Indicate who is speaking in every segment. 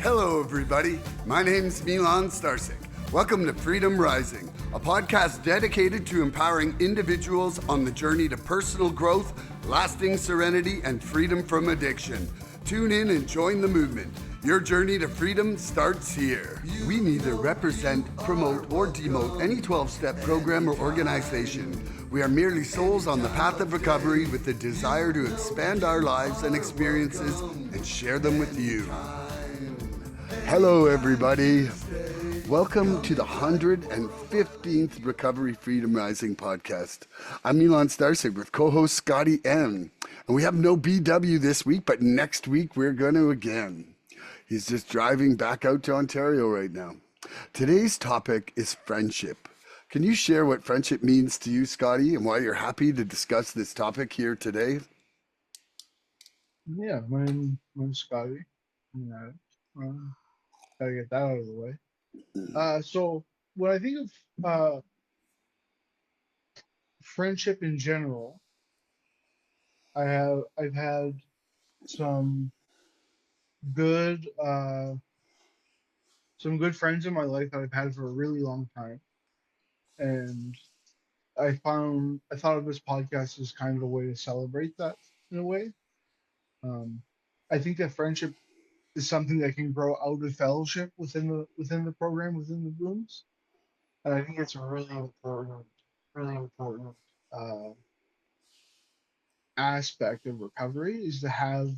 Speaker 1: Hello, everybody. My name's Milan Starcic. Welcome to Freedom Rising, a podcast dedicated to empowering individuals on the journey to personal growth, lasting serenity, and freedom from addiction. Tune in and join the movement. Your journey to freedom starts here. We neither represent, promote, or demote any 12-step program or organization. We are merely souls on the path of recovery with the desire to expand our lives and experiences and share them with you. Hello, everybody. Welcome to the 115th Recovery Freedom Rising podcast. I'm Milan Starcic with co-host Scotty M. And we have no BW this week, but next week we're going to again. He's just driving back out to Ontario right now. Today's topic is friendship. Can you share what friendship means to you, Scotty, and why you're happy to discuss this topic here today?
Speaker 2: Yeah, my name's Scotty. Yeah, gotta get that out of the way. So when I think of friendship in general, I've had some good some good friends in my life that I've had for a really long time, and I thought of this podcast as kind of a way to celebrate that in a way. Um, I think that friendship is something that can grow out of fellowship within the program, within the rooms. And I think it's a really important uh, aspect of recovery is to have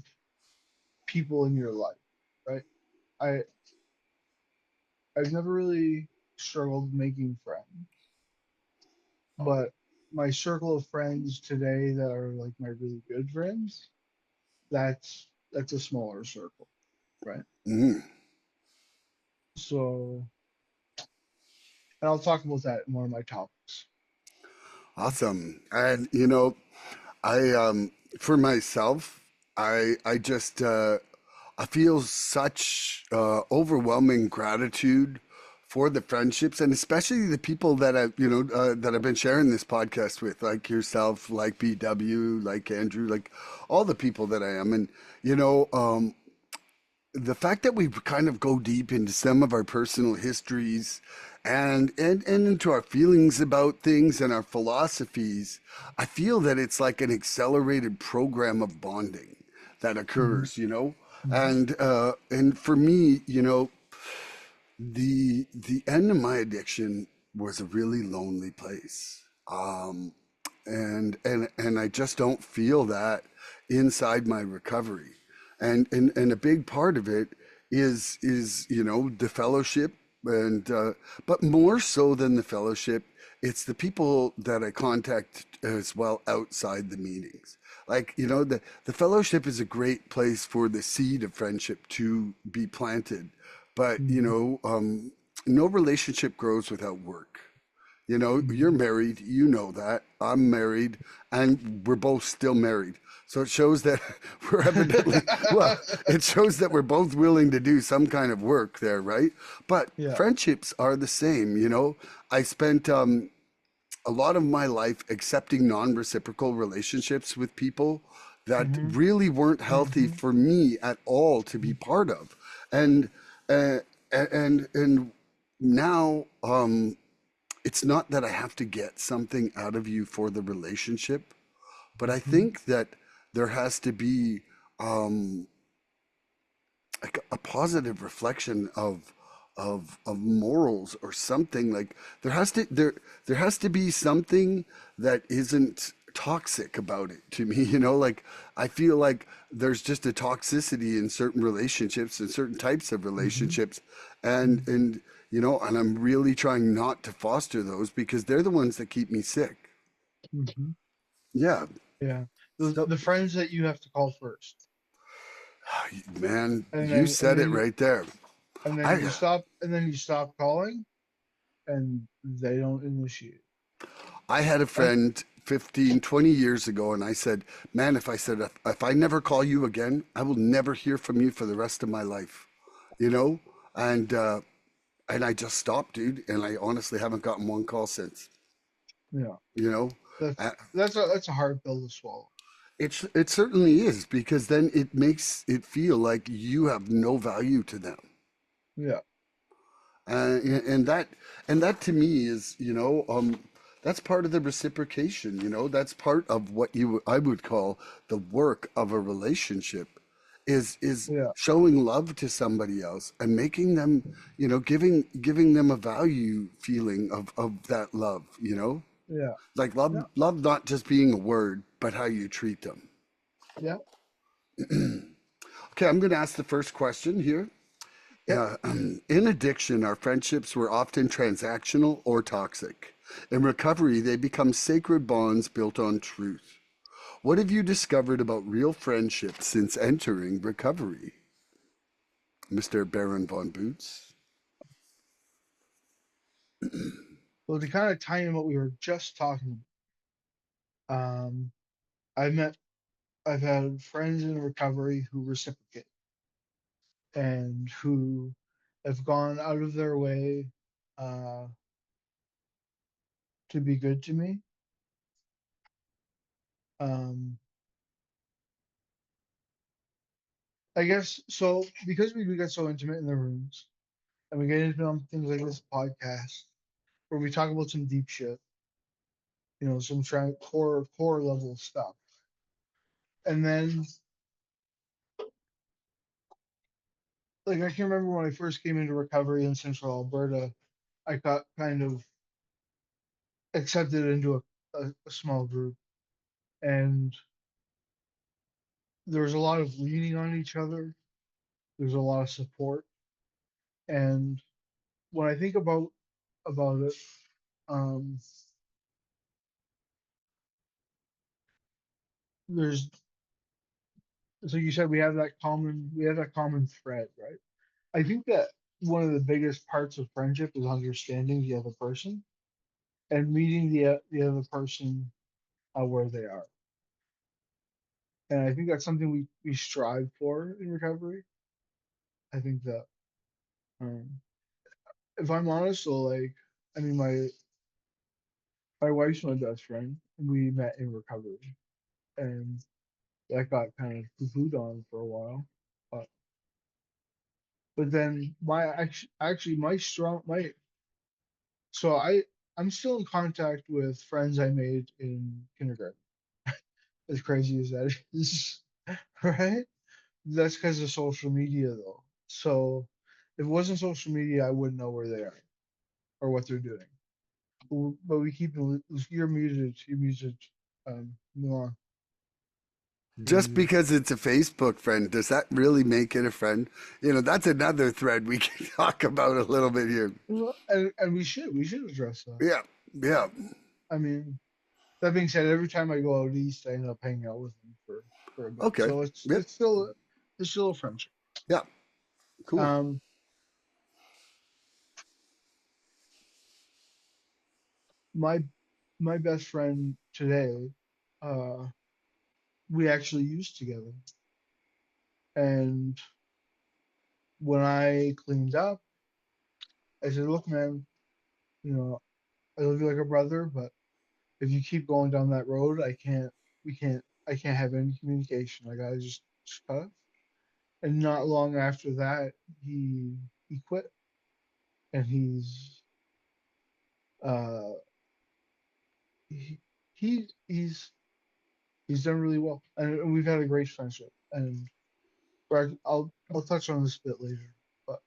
Speaker 2: people in your life, right? I I've never really struggled making friends, but my circle of friends today that are like my really good friends, that's a smaller circle, right?
Speaker 1: Mm,
Speaker 2: So, and I'll talk about that in one of my topics.
Speaker 1: awesome. And, for myself, I just, I feel such overwhelming gratitude for the friendships and especially the people that that I've been sharing this podcast with, like yourself, like BW, like Andrew, like all the people that I am. And, the fact that we kind of go deep into some of our personal histories and into our feelings about things and our philosophies, I feel that it's like an accelerated program of bonding that
Speaker 2: Hmm.
Speaker 1: occurs.
Speaker 2: Hmm.
Speaker 1: And for me, the end of my addiction was a really lonely place. And I just don't feel that inside my recovery. And a big part of it is the fellowship, and but more so than the fellowship, it's the people that I contact as well outside the meetings. Like, the fellowship is a great place for the seed of friendship to be planted, but
Speaker 2: Hmm.
Speaker 1: no relationship grows without work. You're
Speaker 2: Hmm.
Speaker 1: married, you know that. I'm married, and we're both still married. So it shows that we're evidently, well, it shows that we're both willing to do some kind of work there, right? But
Speaker 2: Yeah.
Speaker 1: friendships are the same. I spent a lot of my life accepting non reciprocal relationships with people that
Speaker 2: Hmm.
Speaker 1: really weren't healthy
Speaker 2: Hmm.
Speaker 1: for me at all to be part of. And, uh, and now, it's not that I have to get something out of you for the relationship, but I
Speaker 2: Hmm.
Speaker 1: think that there has to be um, like a positive reflection of morals or something. Like there has to be something that isn't toxic about it to me. Like I feel like there's just a toxicity in certain relationships and certain types of
Speaker 2: Hmm.
Speaker 1: relationships, and I'm really trying not to foster those because they're the ones that keep me sick.
Speaker 2: Hmm.
Speaker 1: Yeah.
Speaker 2: Yeah. The
Speaker 1: So,
Speaker 2: the friends that you have to call first,
Speaker 1: man,
Speaker 2: and
Speaker 1: you
Speaker 2: then and
Speaker 1: said
Speaker 2: then
Speaker 1: it
Speaker 2: you
Speaker 1: right there.
Speaker 2: and then
Speaker 1: I
Speaker 2: you stop and then you stop calling, and they don't initiate.
Speaker 1: I had a
Speaker 2: And
Speaker 1: friend 15, 20 years ago, and I said, man, if I never call you again, I will never hear from you for the rest of my life, you know? And, uh, and I just stopped, dude. And I honestly haven't gotten one call since,
Speaker 2: yeah,
Speaker 1: you know? Uh,
Speaker 2: that's a hard pill to swallow.
Speaker 1: it certainly is because then it makes it feel like you have no value to them.
Speaker 2: Yeah.
Speaker 1: And that to me is, that's part of the reciprocation. That's part of what I would call the work of a relationship, is
Speaker 2: Yeah.
Speaker 1: showing love to somebody else and making them, giving them a value feeling of that love.
Speaker 2: Yeah.
Speaker 1: Like
Speaker 2: Yeah.
Speaker 1: love not just being a word, but how you treat them.
Speaker 2: Yeah.
Speaker 1: Okay, I'm going to ask the first question here.
Speaker 2: Okay.
Speaker 1: In addiction, our friendships were often transactional or toxic. In recovery, they become sacred bonds built on truth. What have you discovered about real friendships since entering recovery, Mr. Baron von Boots?
Speaker 2: Well, to kind of tie in what we were just talking about, I've met, I've had friends in recovery who reciprocate and who have gone out of their way uh, to be good to me. Um, I guess so because we do get so intimate in the rooms and we get into things like this podcast where we talk about some deep shit, some core level stuff. And then, like, I can remember when I first came into recovery in Central Alberta, I got kind of accepted into a small group, and there was a lot of leaning on each other. There's a lot of support, and when I think about it, um, there's so you said we have that common thread, right? I think that one of the biggest parts of friendship is understanding the other person and meeting the other person where they are. And I think that's something we strive for in recovery. I think that, um, if I'm honest, so like, I mean, my wife's my best friend. We met in recovery, and that got kind of poo-pooed on for a while. But but then actually my strong my so I'm still in contact with friends I made in kindergarten. As crazy as that is, right? That's because of social media though. So if it wasn't social media, I wouldn't know where they are or what they're doing. But we keep you're muted. You're muted. Milan, you're
Speaker 1: Just
Speaker 2: muted.
Speaker 1: because it's a Facebook friend, does that really make it a friend? That's another thread we can talk about a little bit here.
Speaker 2: Well, and we should address that.
Speaker 1: Yeah, yeah.
Speaker 2: I mean, that being said, every time I go out east, I end up hanging out with them for a bit.
Speaker 1: Okay.
Speaker 2: So it's
Speaker 1: Yep.
Speaker 2: it's still it's still a friendship.
Speaker 1: Yeah. Cool.
Speaker 2: Um, my my best friend today, uh, we actually used together, and when I cleaned up, I said, "Look, man, you know, I love you like a brother, but if you keep going down that road, I can't have any communication. I gotta just cut." And not long after that, he quit, and uh he, he's done really well, and we've had a great friendship. And I'll touch on this a bit later, but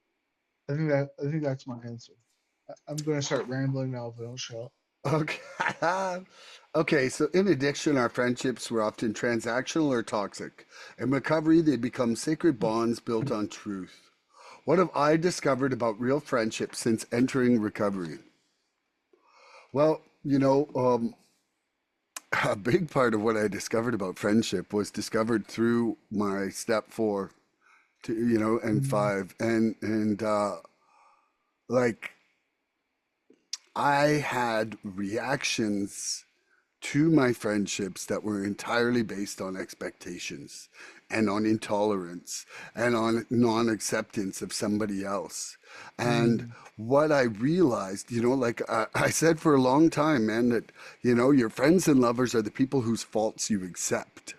Speaker 2: I think that's my answer. I'm gonna start rambling now if I don't shut up.
Speaker 1: Okay. Okay, so in addiction, our friendships were often transactional or toxic. In recovery, they become sacred bonds built on truth. What have I discovered about real friendships since entering recovery? Well, a big part of what I discovered about friendship was discovered through my step four to, and
Speaker 2: Mm,
Speaker 1: five. And like I had reactions to my friendships that were entirely based on expectations and on intolerance and on non acceptance of somebody else. And
Speaker 2: mm,
Speaker 1: what I realized, like I said for a long time, man, that, your friends and lovers are the people whose faults you accept.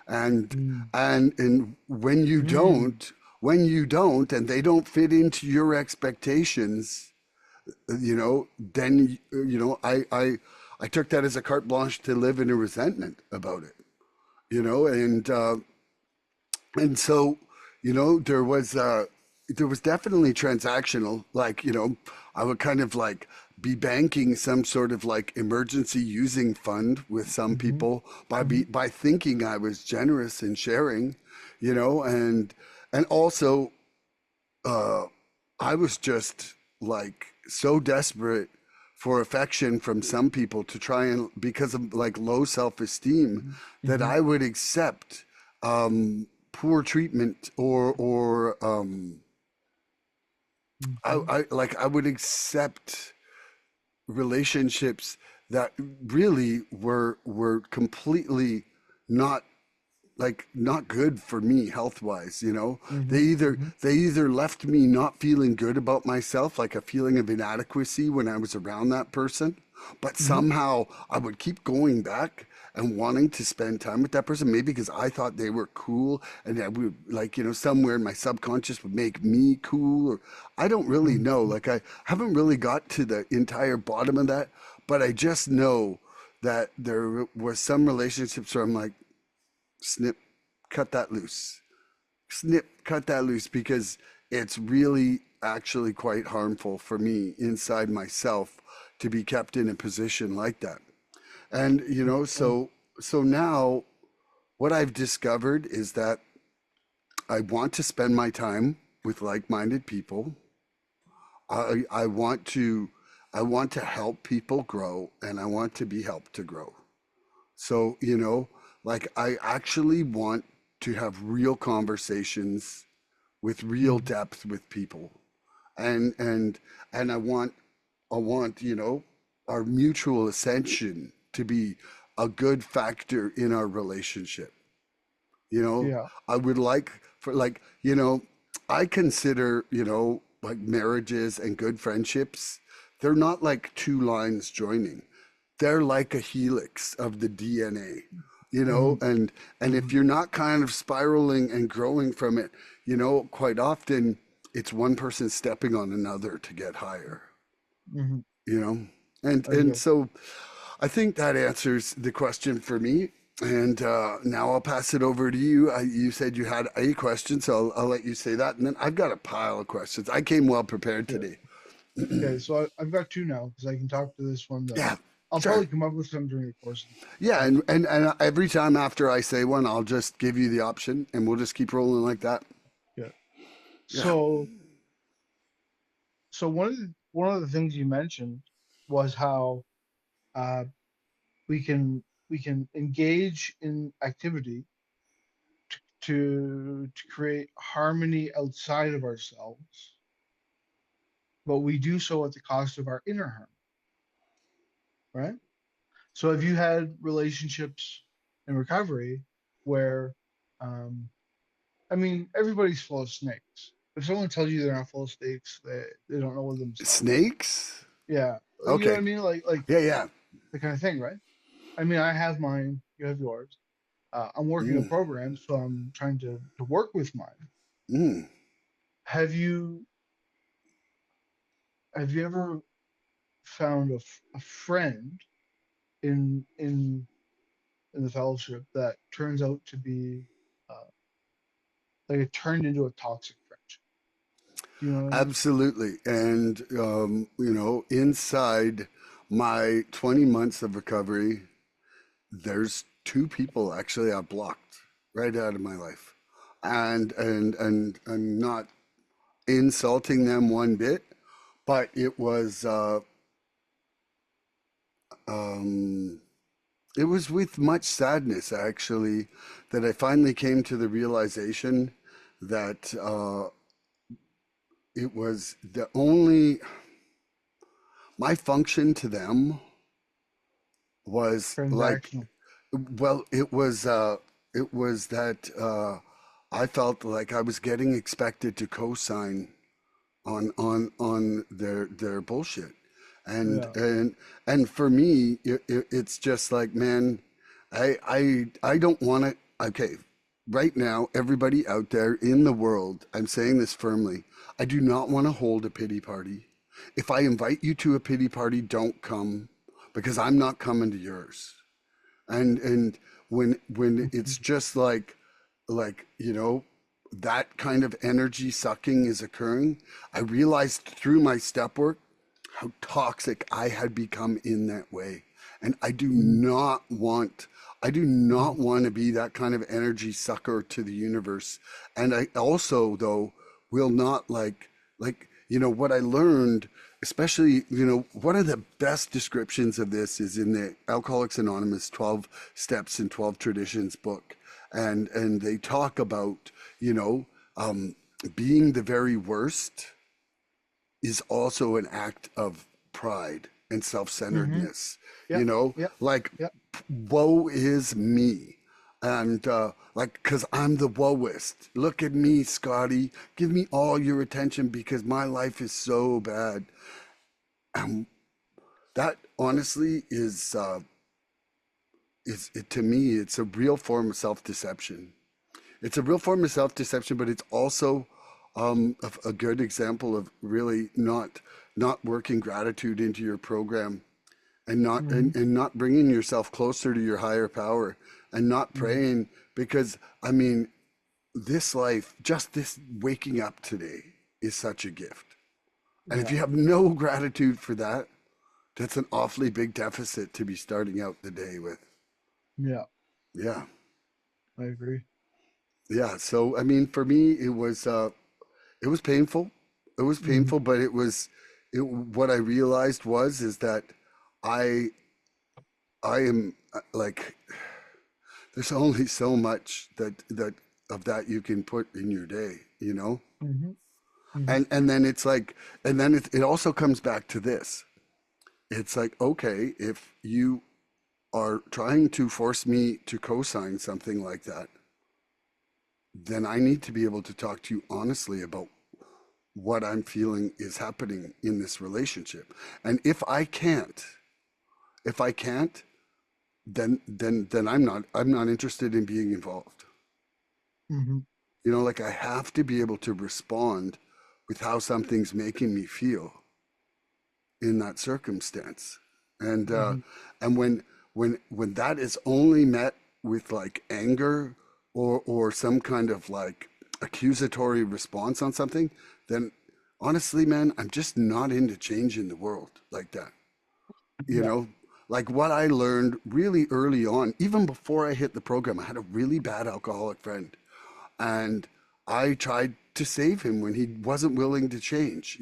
Speaker 1: And
Speaker 2: mm,
Speaker 1: and when you
Speaker 2: mm,
Speaker 1: don't, when you don't and they don't fit into your expectations, then I took that as a carte blanche to live in a resentment about it, and so, there was definitely transactional, like, I would kind of like be banking some sort of like emergency using fund with some
Speaker 2: Mm-hmm.
Speaker 1: people
Speaker 2: Mm-hmm.
Speaker 1: by thinking I was generous in sharing, and also, uh, I was just like so desperate for affection from some people to try and, because of like low self-esteem, that
Speaker 2: Mm-hmm.
Speaker 1: I would accept poor treatment,
Speaker 2: Mm-hmm.
Speaker 1: I would accept relationships that really were completely not not good for me health wise.
Speaker 2: Mm-hmm. Mm-hmm.
Speaker 1: They either left me not feeling good about myself, like a feeling of inadequacy when I was around that person, but
Speaker 2: Mm-hmm.
Speaker 1: somehow I would keep going back and wanting to spend time with that person, maybe because I thought they were cool, and I would, like, somewhere in my subconscious would make me cool, or I don't really know,
Speaker 2: Mm-hmm.
Speaker 1: like, I haven't really got to the entire bottom of that, but I just know that there was some relationships where I'm like, snip, cut that loose. Snip, cut that loose, because it's really actually quite harmful for me inside myself to be kept in a position like that. And
Speaker 2: Yeah.
Speaker 1: so now what I've discovered is that I want to spend my time with like-minded people. I want to help people grow, and I want to be helped to grow. So, like, I actually want to have real conversations with real
Speaker 2: Mm-hmm.
Speaker 1: depth with people. And I want, our mutual ascension to be a good factor in our relationship. You know,
Speaker 2: Yeah.
Speaker 1: I would like for, like, I consider, like, marriages and good friendships, they're not like two lines joining. They're like a helix of the DNA,
Speaker 2: Mm-hmm.
Speaker 1: and
Speaker 2: Mm-hmm.
Speaker 1: if you're not kind of spiraling and growing from it, quite often it's one person stepping on another to get higher,
Speaker 2: Mm-hmm.
Speaker 1: you know? And
Speaker 2: Okay.
Speaker 1: so I think that answers the question for me. And now I'll pass it over to you. You said you had a question, so I'll let you say that. And then I've got a pile of questions. I came well prepared
Speaker 2: Yeah.
Speaker 1: today.
Speaker 2: Okay. So I've got two now because I can talk to this one. Then
Speaker 1: Yeah,
Speaker 2: I'll
Speaker 1: sure.
Speaker 2: probably come up with some during the course of
Speaker 1: Yeah,
Speaker 2: the
Speaker 1: and every time after I say one, I'll just give you the option, and we'll just keep rolling like that.
Speaker 2: yeah.
Speaker 1: Yeah.
Speaker 2: So one of the things you mentioned was how uh, we can engage in activity to create harmony outside of ourselves, but we do so at the cost of our inner harmony, right? So have you had relationships in recovery where, um, I mean, everybody's full of snakes. If someone tells you they're not full of snakes, they don't know themselves.
Speaker 1: Snakes?
Speaker 2: Yeah, you know what
Speaker 1: Okay.
Speaker 2: I mean, like
Speaker 1: Yeah, yeah.
Speaker 2: the kind of thing, right? I mean, I have mine, you have yours. I'm working a
Speaker 1: Mm,
Speaker 2: program, so I'm trying to work with mine.
Speaker 1: mm.
Speaker 2: Have you have you ever found a friend in the fellowship that turns out to be uh, like it turned into a toxic friendship? Do you know what I mean?
Speaker 1: Absolutely. And, inside my 20 months of recovery, there's two people actually I blocked right out of my life. And I'm not insulting them one bit, but um, it was with much sadness, actually, that I finally came to the realization that it was the only, my function to them was like,
Speaker 2: Transactional.
Speaker 1: well, it was that I felt like I was getting expected to co-sign on their bullshit, and
Speaker 2: Yeah.
Speaker 1: and and for me, it's just like, man, I don't want to. Okay, right now, everybody out there in the world, I'm saying this firmly, I do not want to hold a pity party. If I invite you to a pity party, don't come because I'm not coming to yours. And when it's
Speaker 2: Mhm.
Speaker 1: just like that kind of energy sucking is occurring, I realized through my step work how toxic I had become in that way. And
Speaker 2: Mhm.
Speaker 1: I do not
Speaker 2: Mhm.
Speaker 1: want to be that kind of energy sucker to the universe. And I also though will not what I learned, especially, one of the best descriptions of this is in the Alcoholics Anonymous 12 Steps and 12 Traditions book. And they talk about, you know, um, being the very worst is also an act of pride and
Speaker 2: Mhm.
Speaker 1: self-centeredness.
Speaker 2: Yep. Yep.
Speaker 1: Like,
Speaker 2: Yep.
Speaker 1: woe is me. And like, because I'm the woeist. Look at me, Scotty. Give me all your attention because my life is so bad. And that honestly is it, to me, it's a real form of self-deception. It's a real form of self-deception, but it's also a good example of really not working gratitude into your program and not
Speaker 2: Mhm.
Speaker 1: and not bringing yourself closer to your higher power and not
Speaker 2: Mhm.
Speaker 1: praying because I mean this life, just this waking up today is such a gift. And if
Speaker 2: Yeah.
Speaker 1: you have no gratitude for that, that's an awfully big deficit to be starting out the day with.
Speaker 2: Yeah.
Speaker 1: Yeah.
Speaker 2: I agree.
Speaker 1: Yeah. So I mean for me it was painful. It was
Speaker 2: Mhm.
Speaker 1: painful, but what I realized was is that I I am like there's only so much that of that you can put in your day, you know?
Speaker 2: Mhm. Mhm.
Speaker 1: And then it's like and then it also comes back to this. It's like, okay, if you are trying to force me to co-sign something like that, then I need to be able to talk to you honestly about what I'm feeling is happening in this relationship. And if I can't, then I'm not interested in being involved.
Speaker 2: Mhm.
Speaker 1: Like I have to be able to respond with how something's making me feel in that circumstance. And
Speaker 2: Mhm.
Speaker 1: and when that is only met with like anger or some kind of like accusatory response on something, then honestly, man, I'm just not into changing the world like that. You
Speaker 2: Yeah.
Speaker 1: know, like what I learned really early on, even before I hit the program, I had a really bad alcoholic friend. And I tried to save him when he wasn't willing to change,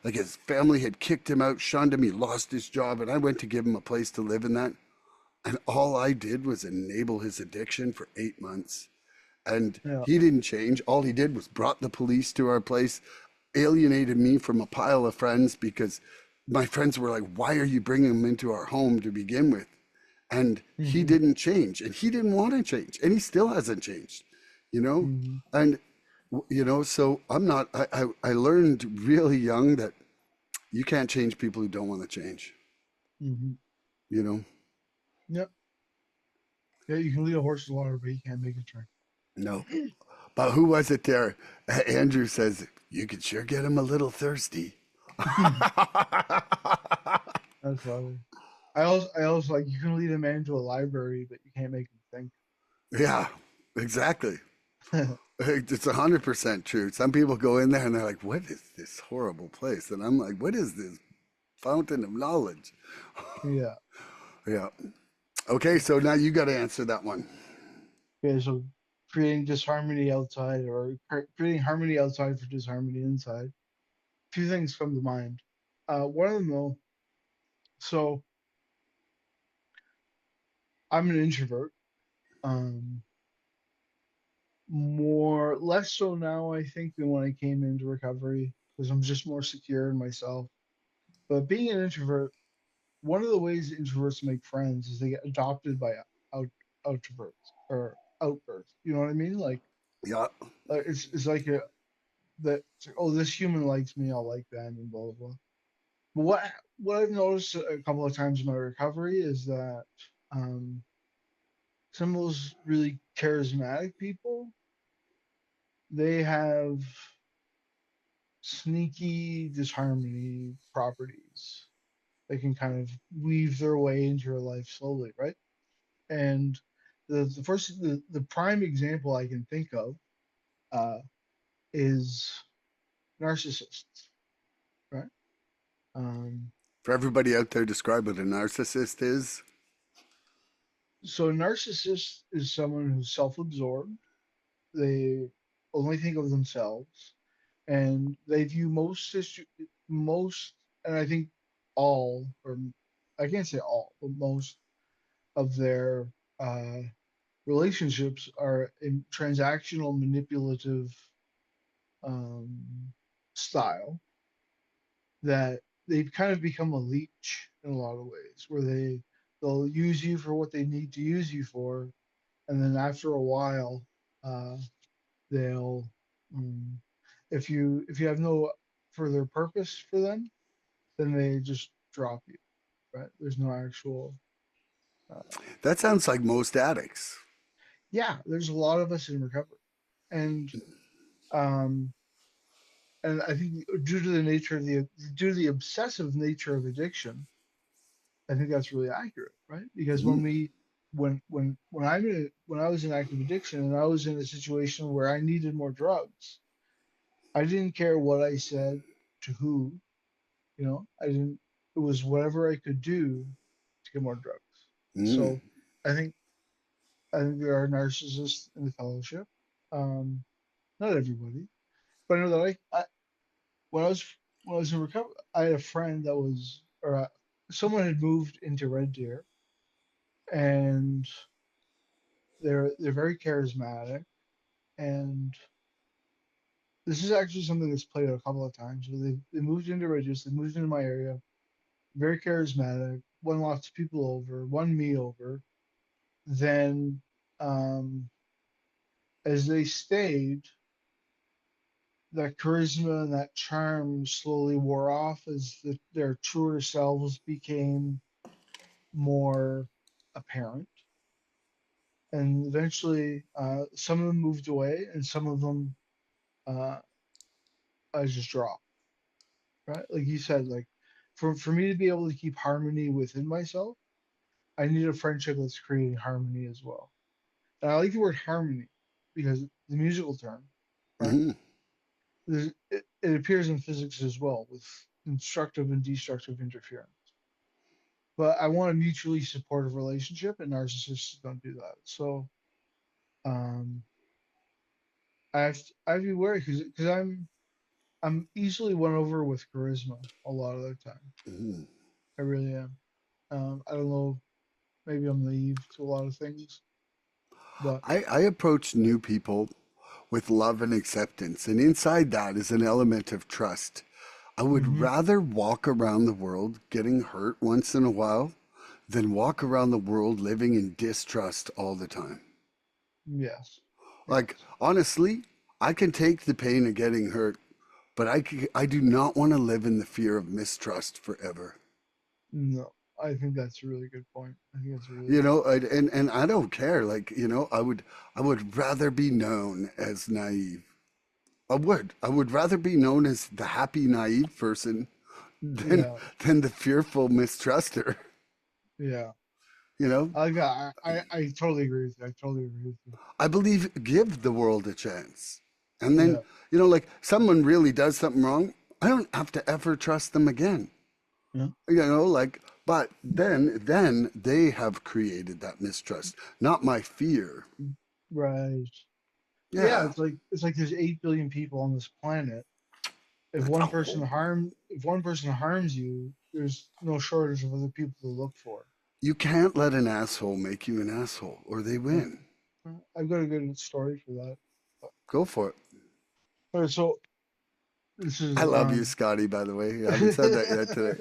Speaker 1: like his family had kicked him out, shunned him, he lost his job, and I went to give him a place to live in that. And all I did was enable his addiction for 8 months. And
Speaker 2: Yeah.
Speaker 1: he didn't change. All he did was brought the police to our place, alienated me from a pile of friends because my friends were like, why are you bringing him into our home to begin with? And he
Speaker 2: Mhm.
Speaker 1: didn't change and he didn't want to change and he still hasn't changed, you know?
Speaker 2: Mhm.
Speaker 1: And, so I'm not, I learned really young that you can't change people who don't want to change,
Speaker 2: Mhm.
Speaker 1: you know?
Speaker 2: Yep. Yeah. You can lead a horse to water, but you can't make it drink.
Speaker 1: No. But who was it there? Andrew says, you could sure get him a little thirsty.
Speaker 2: That's funny. I also like you can lead a man to a library, but you can't make him
Speaker 1: Yeah, exactly.
Speaker 2: think.
Speaker 1: It's 100% true. Some people go in there and they're like, what is this horrible place? And I'm like, what is this fountain of knowledge?
Speaker 2: Yeah.
Speaker 1: Yeah. Okay, so now you got to answer that one.
Speaker 2: Okay. So creating disharmony outside, or creating harmony outside for disharmony inside. Few things come to mind. One of them though. So I'm an introvert. Um, more less so now I think than when I came into recovery because I'm just more secure in myself. But being an introvert, one of the ways introverts make friends is they get adopted by out outroverts or outbursts. You know what I mean?
Speaker 1: Yeah.
Speaker 2: It's like a that it's like, oh, this human likes me, I'll like them, and blah blah blah. But what I've noticed a couple of times in my recovery is that um some of those really charismatic people, they have sneaky disharmony properties. They can kind of weave their way into your life slowly, right? And the prime example I can think of uh, is narcissists, right? Um,
Speaker 1: For everybody out there, describe what a narcissist is.
Speaker 2: so a narcissist is someone who's self-absorbed. They only think of themselves, and they view most, and I think all, or I can't say all, but most of their uh, relationships are in transactional, manipulative um, style that they've kind of become a leech in a lot of ways, where they'll use you for what they need to use you for, and then after a while, uh, they'll um, if you have no further purpose for them, then they just drop you. Right? There's no actual. Uh,
Speaker 1: That sounds like most addicts.
Speaker 2: yeah, there's a lot of us in recovery, and um, and I think due to the obsessive nature of addiction, I think that's really accurate, right? Because
Speaker 1: Mm,
Speaker 2: when I was in active addiction and I was in a situation where I needed more drugs, I didn't care what I said to who, I didn't. It was whatever I could do to get more drugs.
Speaker 1: mm,
Speaker 2: So I think I think there are narcissists in the fellowship. Um, Not everybody, but I know that when I was when I was in recovery, I had a friend that was or someone had moved into Red Deer, and they're very charismatic, and this is actually something that's played out a couple of times. Where they moved into Red Deer, so they moved into my area, very charismatic, won lots of people over, won me over. Then, um, as they stayed, that charisma and that charm slowly wore off as their truer selves became more apparent. And eventually, some of them moved away, and some of them uh, I just dropped. Right, like you said, like for me to be able to keep harmony within myself, I need a friendship that's creating harmony as well. And I like the word harmony because the musical term, right?
Speaker 1: mm.
Speaker 2: It appears in physics as well with constructive and destructive interference. But I want a mutually supportive relationship, and narcissists don't do that. So um, I have to be wary because I'm easily won over with charisma a lot of the time.
Speaker 1: Mm.
Speaker 2: I really am. I don't know. Maybe I'm naive to a lot of things, but
Speaker 1: I approach new people with love and acceptance, and inside that is an element of trust. I would
Speaker 2: hmm
Speaker 1: rather walk around the world getting hurt once in a while than walk around the world living in distrust all the time.
Speaker 2: yes,
Speaker 1: Like,
Speaker 2: yes,
Speaker 1: honestly, I can take the pain of getting hurt, but I do not want to live in the fear of mistrust forever.
Speaker 2: no. I think that's a really good point. I think that's a really
Speaker 1: You
Speaker 2: good
Speaker 1: know,
Speaker 2: point.
Speaker 1: and I don't care. Like, I would rather be known as naive. I would rather be known as the happy naive person than
Speaker 2: Yeah,
Speaker 1: the fearful mistruster.
Speaker 2: yeah.
Speaker 1: You know,
Speaker 2: I like that. I totally agree with you. I totally agree with you.
Speaker 1: I believe give the world a chance, and then
Speaker 2: Yeah,
Speaker 1: like someone really does something wrong, I don't have to ever trust them again.
Speaker 2: yeah.
Speaker 1: Like, but then they have created that mistrust, not my fear.
Speaker 2: Right. Yeah,
Speaker 1: Yeah,
Speaker 2: it's like there's 8 billion people on this planet.
Speaker 1: that's a whole.
Speaker 2: If one person harms you, there's no shortage of other people to look for.
Speaker 1: You can't let an asshole make you an asshole, or they
Speaker 2: Yeah.
Speaker 1: win.
Speaker 2: I've got a good story for that.
Speaker 1: Go for it.
Speaker 2: All right, so this
Speaker 1: I
Speaker 2: is
Speaker 1: love you, Scotty. By the way, I haven't said that yet today.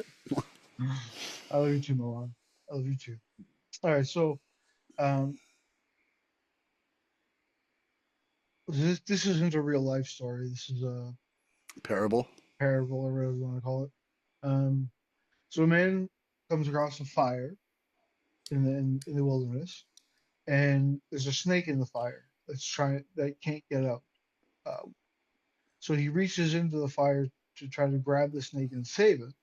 Speaker 2: I love you too, Milan. I love you too. All right, so um this isn't a real life story. This is a
Speaker 1: Parable.
Speaker 2: parable or whatever you want to call it. Um so a man comes across a fire in the wilderness, and there's a snake in the fire that can't get out. Uh, so he reaches into the fire to try to grab the snake and save it.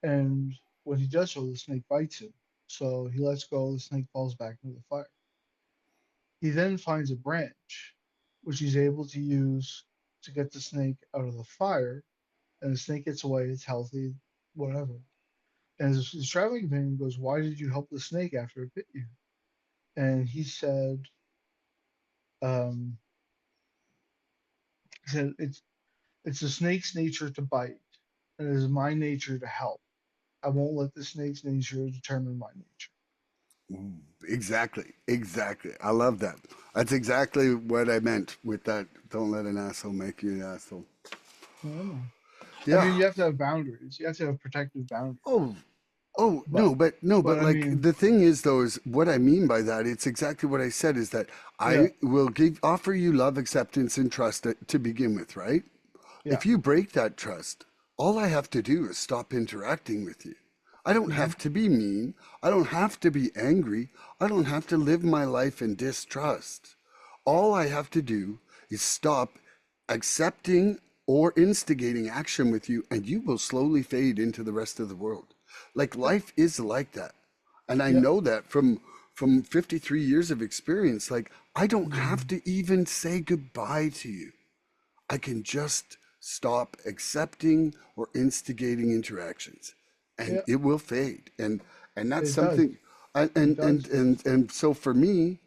Speaker 2: And when he does so, the snake bites him. So he lets go, the snake falls back into the fire. He then finds a branch, which he's able to use to get the snake out of the fire. And the snake gets away, it's healthy, whatever. And his traveling companion goes, "Why did you help the snake after it bit you?" And um, he said, it's the snake's nature to bite, and it is my nature to help. I won't let the snake's nature determine my nature.
Speaker 1: Exactly, exactly. I love that. That's exactly what I meant with that. Don't let an asshole make you an asshole.
Speaker 2: I don't know. I
Speaker 1: Yeah.
Speaker 2: mean, you have to have boundaries. You have to have protective boundaries.
Speaker 1: Oh, oh
Speaker 2: But,
Speaker 1: no,
Speaker 2: but
Speaker 1: but
Speaker 2: I
Speaker 1: like
Speaker 2: mean,
Speaker 1: the thing is though is what I mean by that. It's exactly what I said is that
Speaker 2: yeah,
Speaker 1: I will offer you love, acceptance, and trust to begin with, right?
Speaker 2: yeah,
Speaker 1: If you break that trust, all I have to do is stop interacting with you. I don't
Speaker 2: hmm
Speaker 1: have to be mean. I don't have to be angry. I don't have to live my life in distrust. All I have to do is stop accepting or instigating action with you, and you will slowly fade into the rest of the world. Like
Speaker 2: yeah,
Speaker 1: life is like that. And I
Speaker 2: yeah,
Speaker 1: know that from 53 years of experience. Like I don't have
Speaker 2: hmm
Speaker 1: to even say goodbye to you. I can just stop accepting or instigating interactions and
Speaker 2: yeah.
Speaker 1: it will fade. And that's
Speaker 2: It does.
Speaker 1: something and
Speaker 2: It
Speaker 1: and and
Speaker 2: does.
Speaker 1: and, and so for me,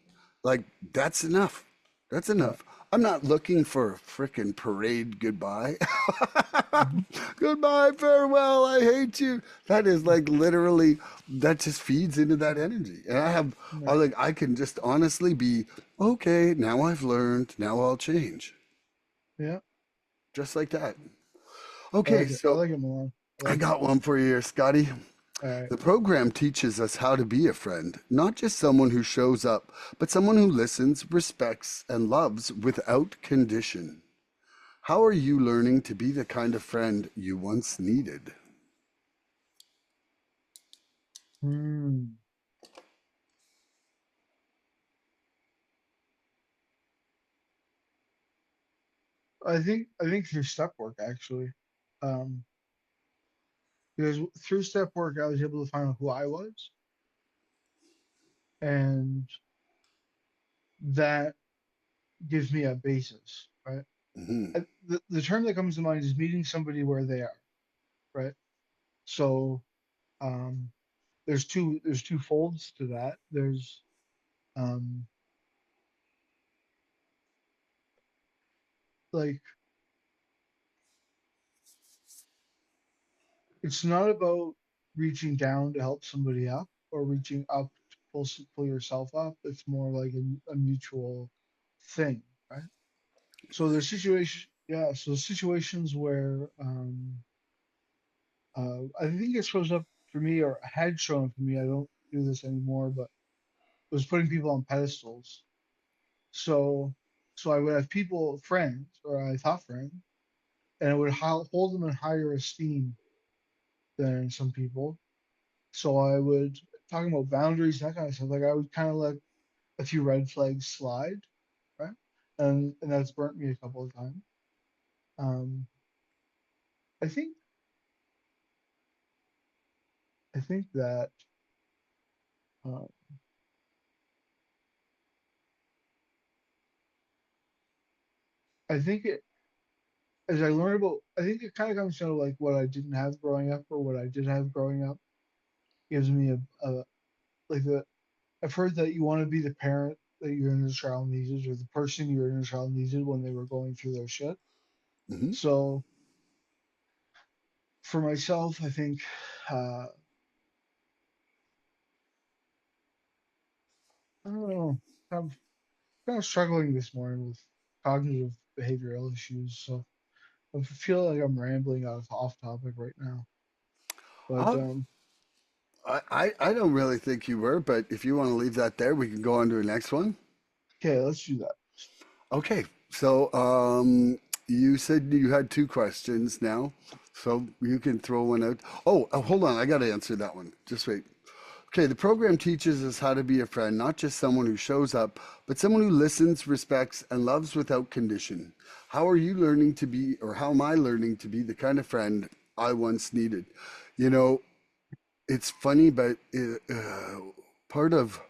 Speaker 1: like that's enough. That's
Speaker 2: Yeah.
Speaker 1: enough. I'm not looking for a frickin' parade goodbye.
Speaker 2: hmm
Speaker 1: Goodbye, farewell, I hate you. That is like literally that just feeds into that energy. And
Speaker 2: Yeah.
Speaker 1: I like I can just honestly be okay, now I've learned, now I'll change.
Speaker 2: Yeah.
Speaker 1: Just like that.
Speaker 2: I
Speaker 1: Okay,
Speaker 2: like it. I
Speaker 1: so
Speaker 2: like it, Milan. I
Speaker 1: I
Speaker 2: like it.
Speaker 1: got one for you here, Scotty.
Speaker 2: All right.
Speaker 1: The program teaches us how to be a friend, not just someone who shows up, but someone who listens, respects, and loves without condition. How are you learning to be the kind of friend you once needed?
Speaker 2: Hmm. I think through step work actually, um, because through step work I was able to find out who I was, and that gives me a basis, right?
Speaker 1: Hmm.
Speaker 2: The term that comes to mind is meeting somebody where they are, right? So um, there's two folds to that. There's um, like it's not about reaching down to help somebody up or reaching up to pull yourself up. It's more like a mutual thing, right? So there's situation, yeah. So situations where I think it shows up for me or had shown up for me. I don't do this anymore, but it was putting people on pedestals. So I would have people friends or I thought friends, and I would hold them in higher esteem than some people. So I would talking about boundaries, that kind of stuff. Like I would kind of let a few red flags slide, right? And that's burnt me a couple of times. Um, I think I think that uh, I think it as I learn about I think it kind of comes down to like what I didn't have growing up or what I did have growing up gives me a like the I've heard that you want to be the parent that your inner child needed or the person your inner child needed when they were going through their shit.
Speaker 1: Hmm.
Speaker 2: So for myself, I think uh, I don't know. I'm kind of struggling this morning with cognitive behavioral issues, so I feel like I'm rambling off topic right now. But
Speaker 1: I'll, I don't really think you were, but if you want to leave that there, we can go on to the next one.
Speaker 2: okay, let's do that.
Speaker 1: Okay, so you said you had two questions now, so you can throw one out. Oh, hold on, I got to answer that one. Just wait. Okay, the program teaches us how to be a friend, not just someone who shows up, but someone who listens, respects, and loves without condition. How are you learning to be, or how am I learning to be the kind of friend I once needed? You know, it's funny, but part of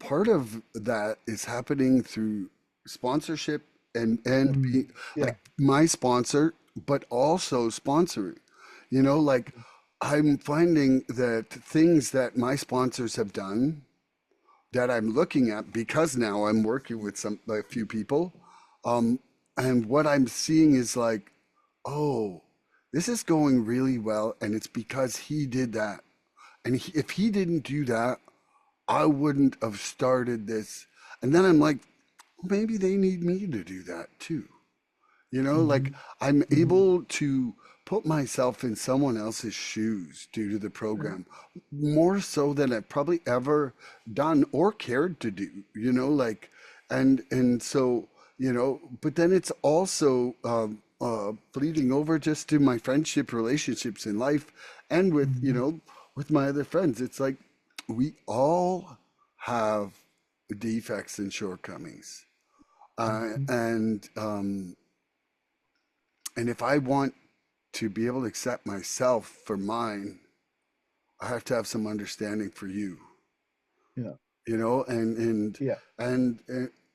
Speaker 1: part of that is happening through sponsorship and
Speaker 2: Mm,
Speaker 1: being
Speaker 2: yeah.
Speaker 1: like my sponsor, but also sponsoring. You know, like I'm finding that things that my sponsors have done that I'm looking at because now I'm working with a few people, um, and what I'm seeing is like, oh, this is going really well, and it's because he did that. And if he didn't do that, I wouldn't have started this. And then I'm like, maybe they need me to do that too. You know, like
Speaker 2: Hmm.
Speaker 1: I'm
Speaker 2: Hmm.
Speaker 1: able to put myself in someone else's shoes due to the program more so than I've probably ever done or cared to do, you know, like, and so, you know, but then it's also bleeding over just to my friendship relationships in life and with, you
Speaker 2: Hmm.
Speaker 1: know, with my other friends. It's like we all have defects and shortcomings. Uh,
Speaker 2: Hmm.
Speaker 1: and um, and if I want to be able to accept myself for mine, I have to have some understanding for you,
Speaker 2: Yeah.
Speaker 1: you know,
Speaker 2: Yeah.
Speaker 1: and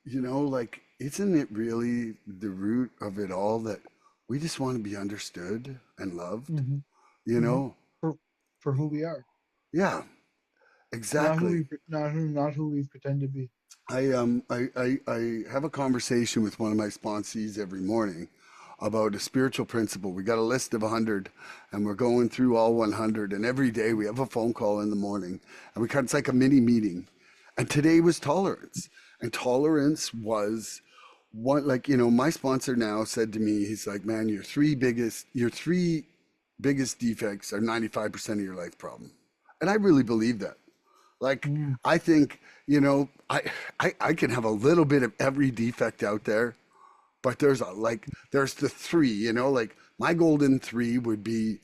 Speaker 1: you know, like, isn't it really the root of it all that we just want to be understood and loved,
Speaker 2: Hmm.
Speaker 1: you
Speaker 2: Hmm.
Speaker 1: know?
Speaker 2: For for who we are,
Speaker 1: Yeah, exactly.
Speaker 2: not who we pretend to be.
Speaker 1: I have a conversation with one of my sponsees every morning about a spiritual principle. We got a list of 100 and we're going through all 100, and every day we have a phone call in the morning and it's like a mini meeting. And today was tolerance. And tolerance was one, like, you know, my sponsor now said to me, he's like, man, your three biggest defects are 95% of your life problem. And I really believe that. Like,
Speaker 2: Mm.
Speaker 1: I think, you know, I can have a little bit of every defect out there, but there's the three, you know, like my golden three would be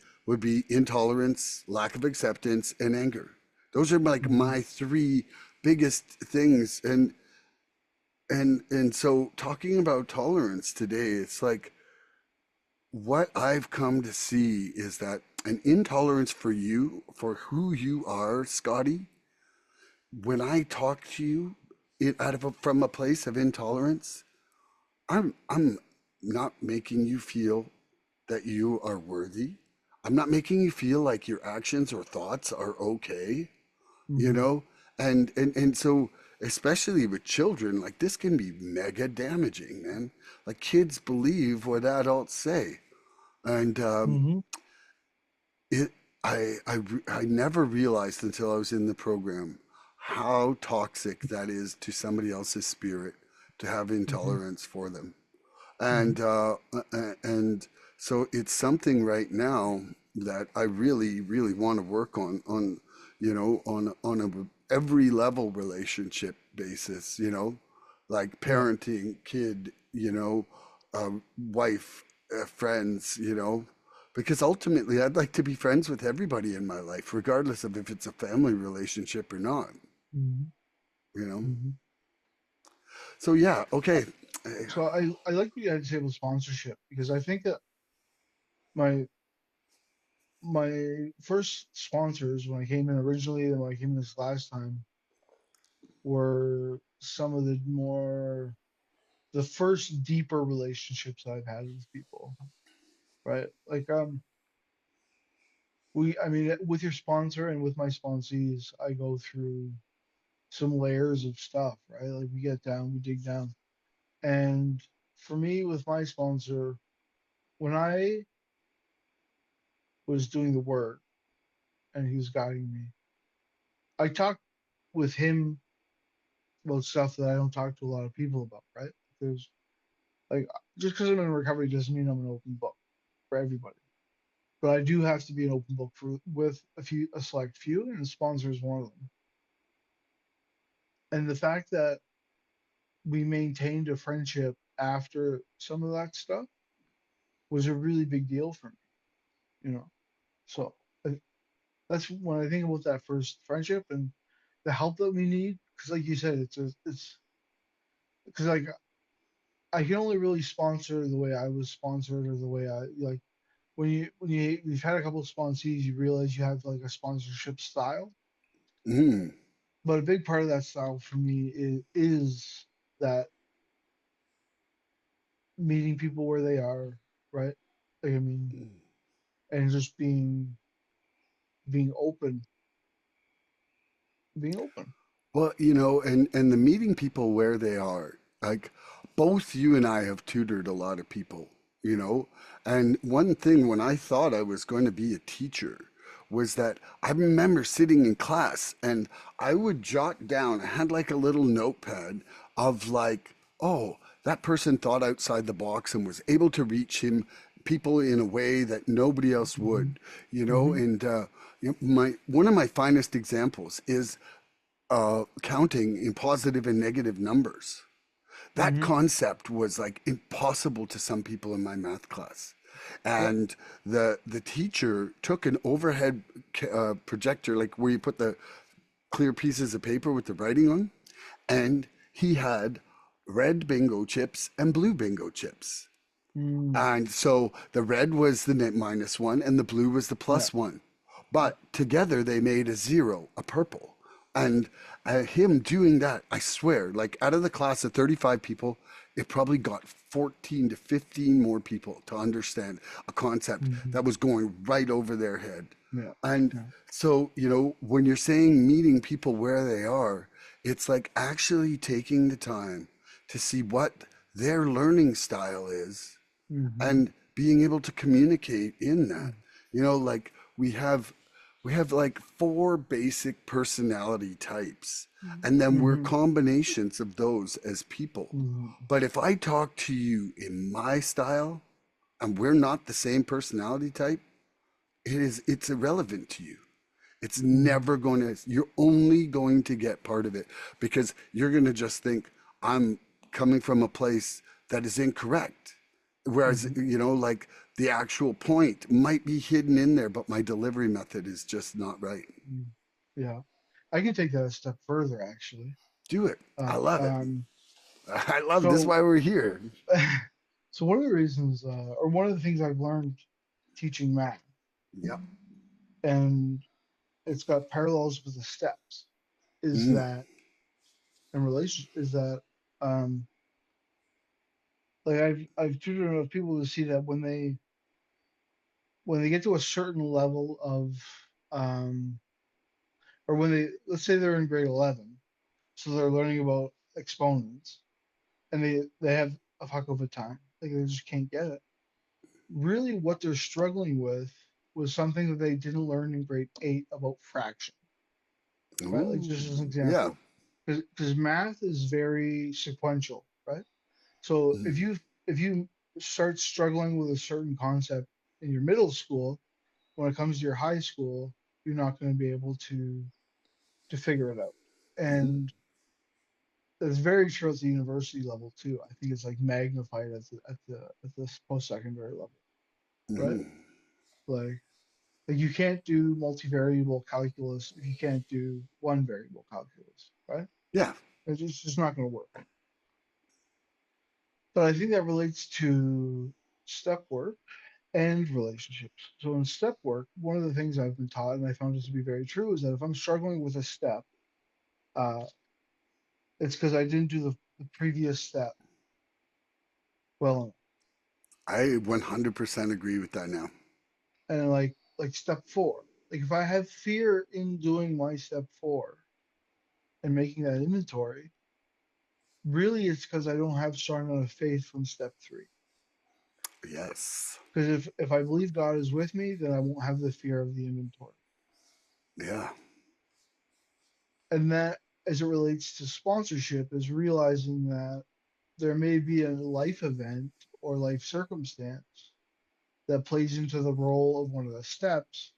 Speaker 1: intolerance, lack of acceptance, and anger. Those are like
Speaker 2: Hmm.
Speaker 1: my three biggest things. And so talking about tolerance today, it's like what I've come to see is that an intolerance for you, for who you are, Scotty, when I talk to you from a place of intolerance, I'm not making you feel that you are worthy. I'm not making you feel like your actions or thoughts are okay, you
Speaker 2: Hmm.
Speaker 1: know? And so especially with children, like this can be mega damaging, man. Like kids believe what adults say. And
Speaker 2: Hmm.
Speaker 1: it I never realized until I was in the program how toxic that is to somebody else's spirit to have
Speaker 2: Hmm.
Speaker 1: intolerance for them.
Speaker 2: Hmm.
Speaker 1: And so it's something right now that I really want to work on, you know, on a every level relationship basis, you know, like
Speaker 2: Yeah.
Speaker 1: parenting, kid, you know, wife, friends, you know, because ultimately I'd like to be friends with everybody in my life, regardless of if it's a family relationship or not,
Speaker 2: Hmm.
Speaker 1: you know.
Speaker 2: Hmm.
Speaker 1: So yeah,
Speaker 2: Uh,
Speaker 1: okay.
Speaker 2: so I like what you had to say about sponsorship because I think that my my first sponsors when I came in originally and when I came in this last time were some of the first deeper relationships I've had with people, right? Like I mean with your sponsor and with my sponsees, I go through some layers of stuff, right? Like we get down, we dig down. And for me with my sponsor, when I was doing the work and he was guiding me, I talked with him about stuff that I don't talk to a lot of people about, right? There's like just because I'm in recovery doesn't mean I'm an open book for everybody. But I do have to be an open book for with a select few, and the sponsor is one of them. And the fact that we maintained a friendship after some of that stuff was a really big deal for me, you know. So That's when I think about that first friendship and the help that we need. Because, like you said, it's because like I can only really sponsor the way I was sponsored or the way I like when you've had a couple of sponsees, you realize you have like a sponsorship style.
Speaker 1: Mm.
Speaker 2: But a big part of that style for me is that meeting people where they are, right? Like, I mean, and just being open, being open.
Speaker 1: Well, and the meeting people where they are, like both you and I have tutored a lot of people, you know. And one thing when I thought I was going to be a teacher was that I remember sitting in class and I would jot down, I had like a little notepad of like, oh, that person thought outside the box and was able to reach him people in a way that nobody else
Speaker 2: Hmm.
Speaker 1: would, you know.
Speaker 2: Hmm.
Speaker 1: And my one of my finest examples is counting in positive and negative numbers. That
Speaker 2: Hmm.
Speaker 1: concept was like impossible to some people in my math class.
Speaker 2: Yep.
Speaker 1: And the teacher took an overhead projector, like where you put the clear pieces of paper with the writing on, and he had red bingo chips and blue bingo chips.
Speaker 2: Mm,
Speaker 1: And so the red was the net minus one and the blue was the
Speaker 2: yeah.
Speaker 1: plus one.
Speaker 2: Yeah.
Speaker 1: But together they made a zero, a purple. And him doing that, I swear, like out of the class of 35 people, it probably got 14 to 15 more people to understand a concept
Speaker 2: Hmm.
Speaker 1: that was going right over their head.
Speaker 2: Yeah.
Speaker 1: And
Speaker 2: Yeah.
Speaker 1: so, when you're saying meeting people where they are, it's like actually taking the time to see what their learning style is
Speaker 2: Hmm.
Speaker 1: and being able to communicate in that. Like we have we have like four basic personality types, and then we're
Speaker 2: Hmm.
Speaker 1: combinations of those as people.
Speaker 2: Hmm.
Speaker 1: But if I talk to you in my style and we're not the same personality type, it's irrelevant to you. It's
Speaker 2: Hmm.
Speaker 1: never going to, you're only going to get part of it because you're going to just think, I'm coming from a place that is incorrect. Whereas,
Speaker 2: Hmm.
Speaker 1: like the actual point might be hidden in there, but my delivery method is just not right.
Speaker 2: Yeah. I can take that a step further, actually.
Speaker 1: Do it. I
Speaker 2: Uh,
Speaker 1: love it.
Speaker 2: um,
Speaker 1: I love this. Is
Speaker 2: so,
Speaker 1: why we're here.
Speaker 2: so one of the reasons, or one of the things I've learned teaching math,
Speaker 1: Yep.
Speaker 2: and it's got parallels with the steps, is
Speaker 1: Mm,
Speaker 2: that in relation is that um, like I've tutored enough people to see that when they get to a certain level of um, or when they let's say they're in grade 11, so they're learning about exponents, and they have a fuck of a time, like they just can't get it. Really, what they're struggling with was something that they didn't learn in grade 8 about fraction, right? Like
Speaker 1: ooh,
Speaker 2: just as an
Speaker 1: yeah.
Speaker 2: example, because math is very sequential, right? So
Speaker 1: Mm,
Speaker 2: if you start struggling with a certain concept in your middle school, when it comes to your high school, you're not going to be able to figure it out.
Speaker 1: mm,
Speaker 2: And that's very true at the university level too. I think it's like magnified at this post secondary level, right?
Speaker 1: mm.
Speaker 2: Like like you can't do multivariable calculus if you can't do one variable calculus, right?
Speaker 1: Yeah.
Speaker 2: It's just not going to work. But I think that relates to step work and relationships. So in step work, one of the things I've been taught, and I found this to be very true, is that if I'm struggling with a step, uh, it's because I didn't do the previous step well enough.
Speaker 1: I 100% agree with that now.
Speaker 2: And like step four, like if I have fear in doing my step four and making that inventory, really it's because I don't have strong enough faith from step three.
Speaker 1: Yes.
Speaker 2: Because if I believe God is with me, then I won't have the fear of the inventory.
Speaker 1: Yeah.
Speaker 2: And that, as it relates to sponsorship, is realizing that there may be a life event or life circumstance that plays into the role of one of the steps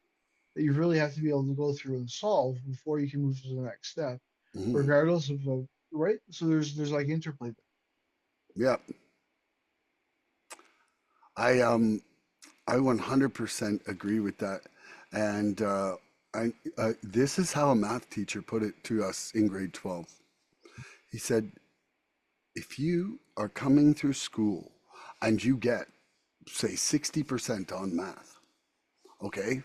Speaker 2: that you really have to be able to go through and solve before you can move to the next step,
Speaker 1: Mm,
Speaker 2: regardless of the right. So there's like interplay
Speaker 1: yeah. I 100% agree with that. And This is how a math teacher put it to us in grade 12. He said, if you are coming through school and you get, say, 60% on math, okay?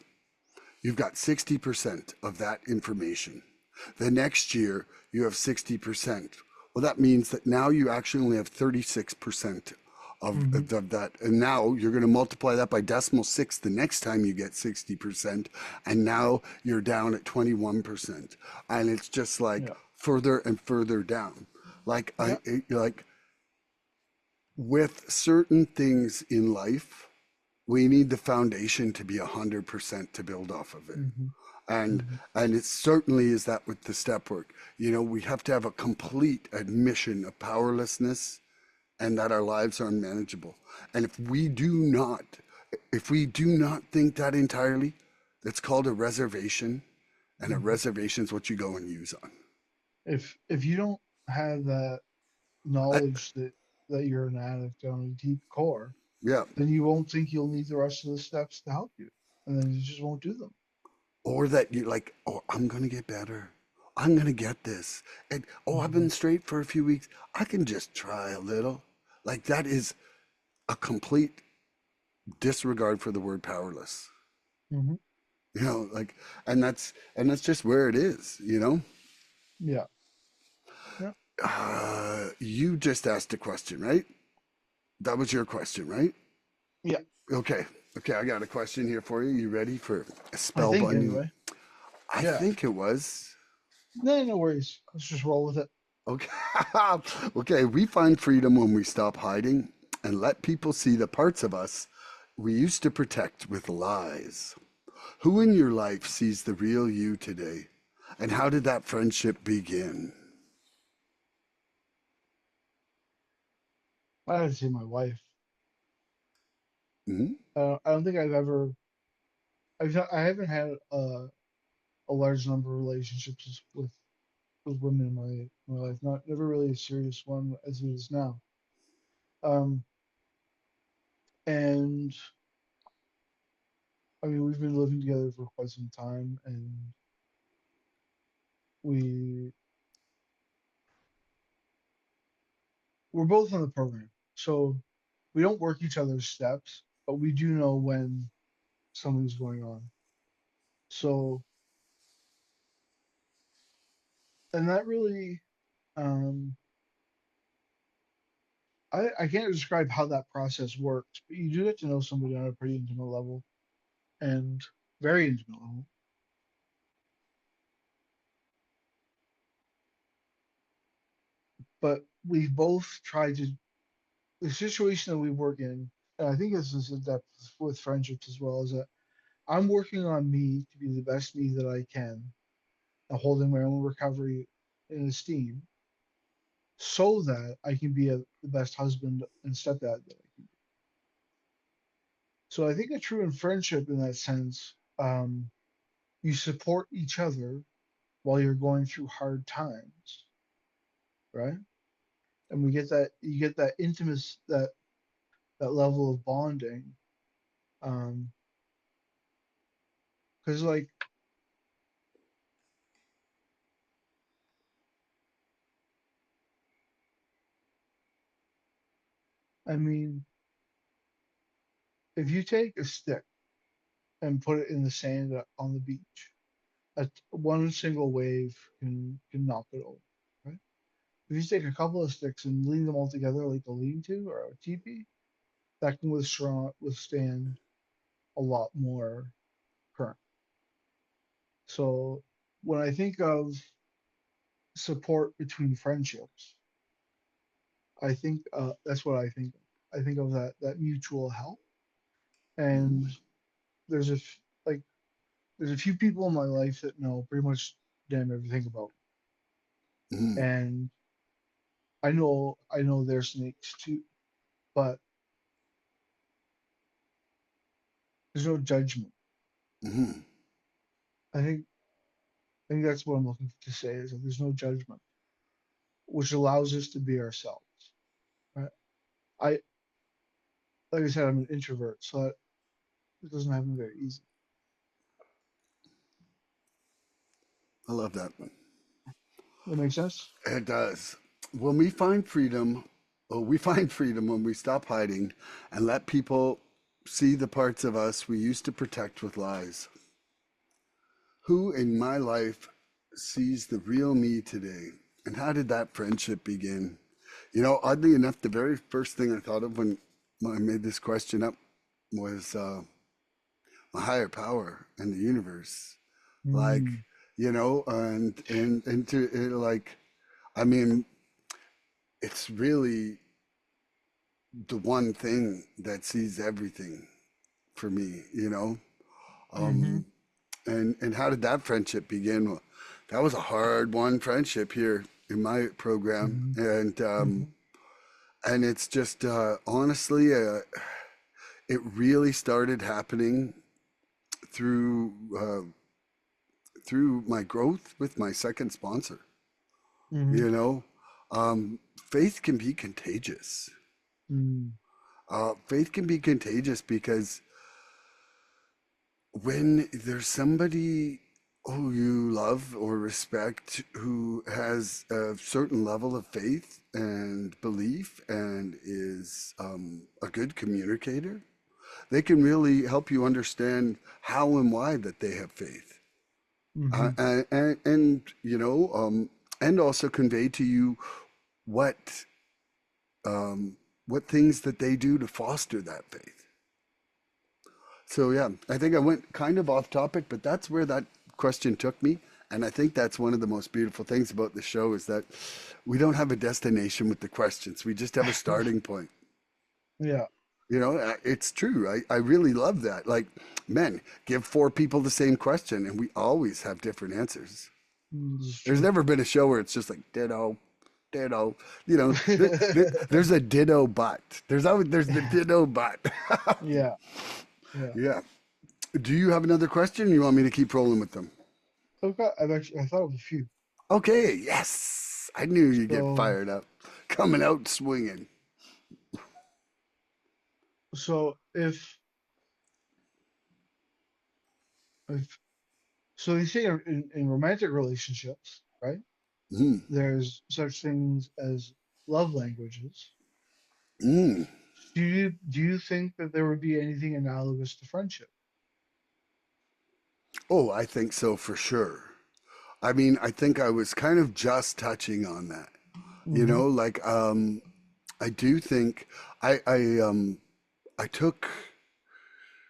Speaker 1: You've got 60% of that information. The next year, you have 60%. Well, that means that now you actually only have 36%
Speaker 2: Hmm.
Speaker 1: of that. And now you're going to multiply that by decimal six the next time you get 60%. And now you're down at 21%. And it's just like
Speaker 2: Yeah.
Speaker 1: further and further down. Like,
Speaker 2: Yeah.
Speaker 1: like with certain things in life, we need the foundation to be 100% to build off of it.
Speaker 2: Hmm.
Speaker 1: and
Speaker 2: Hmm.
Speaker 1: and it certainly is that with the step work. We have to have a complete admission of powerlessness and that our lives are unmanageable. And if we do not think that entirely, that's called a reservation. And a
Speaker 2: Hmm.
Speaker 1: reservation is what you go and use on.
Speaker 2: If you don't have that
Speaker 1: I,
Speaker 2: knowledge that you're an addict on a deep core,
Speaker 1: yeah.
Speaker 2: then you won't think you'll need the rest of the steps to help you, and then you just won't do them.
Speaker 1: Or that you're like, oh, I'm going to get better. I'm going to get this. And, oh, I've
Speaker 2: Hmm.
Speaker 1: been straight for a few weeks. I can just try a little. Like, that is a complete disregard for the word powerless.
Speaker 2: Hmm.
Speaker 1: Like, and that's just where it is.
Speaker 2: Yeah. Yeah.
Speaker 1: You just asked a question, right? That was your question, right?
Speaker 2: Yeah.
Speaker 1: Okay. Okay, I got a question here for you. You ready for a
Speaker 2: I think
Speaker 1: spellbinding?
Speaker 2: anyway.
Speaker 1: I
Speaker 2: Yeah.
Speaker 1: think it was.
Speaker 2: No, no worries. Let's just roll with it.
Speaker 1: Okay. Okay, we find freedom when we stop hiding and let people see the parts of us we used to protect with lies. Who in your life sees the real you today? And how did that friendship begin?
Speaker 2: I would say my wife.
Speaker 1: Hmm.
Speaker 2: I don't think I've ever. I haven't had a large number of relationships with women in my life. Not never really a serious one as it is now. Um, and I mean, we've been living together for quite some time, and we we're both on the program, so we don't work each other's steps, but we do know when something's going on. So, and that really, um, I can't describe how that process works, but you do get to know somebody on a pretty intimate level and very intimate level. But we've both tried to the situation that we work in, and I think this is in depth with friendships as well, is that I'm working on me to be the best me that I can, and holding my own recovery in esteem, so that I can be the best husband and stepdad that I can be. So I think a true in friendship in that sense, you support each other while you're going through hard times, right? And we get that you get that intimacy, that level of bonding, um, because like I mean, if you take a stick and put it in the sand on the beach, one single wave can knock it over, right? If you take a couple of sticks and lean them all together like a lean-to or a teepee, that can withstand a lot more current. So when I think of support between friendships, I think that's what I think of. I think of that mutual help. And there's like there's a few people in my life that know pretty much damn everything about
Speaker 1: Hmm.
Speaker 2: me. And I know they're snakes too, but there's no judgment.
Speaker 1: Hmm.
Speaker 2: I think I think that's what I'm looking to say is that there's no judgment, which allows us to be ourselves. Right? I like I said, I'm an introvert, so it doesn't happen very easy.
Speaker 1: I love that.
Speaker 2: That makes sense.
Speaker 1: It does. When we find freedom, we find freedom when we stop hiding and let people see the parts of us we used to protect with lies. Who in my life sees the real me today? And how did that friendship begin? Oddly enough, the very first thing I thought of when I made this question up was my higher power and the universe. Like,
Speaker 2: Mm,
Speaker 1: and to like, I mean, it's really the one thing that sees everything for me.
Speaker 2: mm-hmm,
Speaker 1: Um, and how did that friendship begin? Well, that was a hard won friendship here in my program,
Speaker 2: mm-hmm,
Speaker 1: and
Speaker 2: mm-hmm,
Speaker 1: and it's just honestly, it really started happening through through my growth with my second sponsor.
Speaker 2: mm-hmm,
Speaker 1: You know, faith can be contagious.
Speaker 2: mm,
Speaker 1: Faith can be contagious because when there's somebody who you love or respect who has a certain level of faith and belief and is a good communicator, they can really help you understand how and why that they have faith.
Speaker 2: mm-hmm,
Speaker 1: And also convey to you what what things that they do to foster that faith. So yeah, I think I went kind of off topic, but that's where that question took me. And I think that's one of the most beautiful things about the show is that we don't have a destination with the questions. We just have a starting point.
Speaker 2: yeah,
Speaker 1: It's true. I really love that. Like, men, give four people the same question and we always have different answers.
Speaker 2: this is
Speaker 1: There's
Speaker 2: true.
Speaker 1: never been a show where it's just like ditto, ditto. There's a ditto but. There's the ditto but.
Speaker 2: Yeah, yeah.
Speaker 1: Yeah. Do you have another question? Or you want me to keep rolling with them?
Speaker 2: I thought of a few.
Speaker 1: Okay. Yes. I knew you'd get
Speaker 2: So,
Speaker 1: fired up. Coming out swinging.
Speaker 2: so if so, they say in romantic relationships, right?
Speaker 1: Mm.
Speaker 2: There's such things as love languages.
Speaker 1: Mm.
Speaker 2: Do you think that there would be anything analogous to friendship?
Speaker 1: Oh, I think so for sure. I mean, I think I was kind of just touching on that.
Speaker 2: Mm-hmm.
Speaker 1: Like I do think I took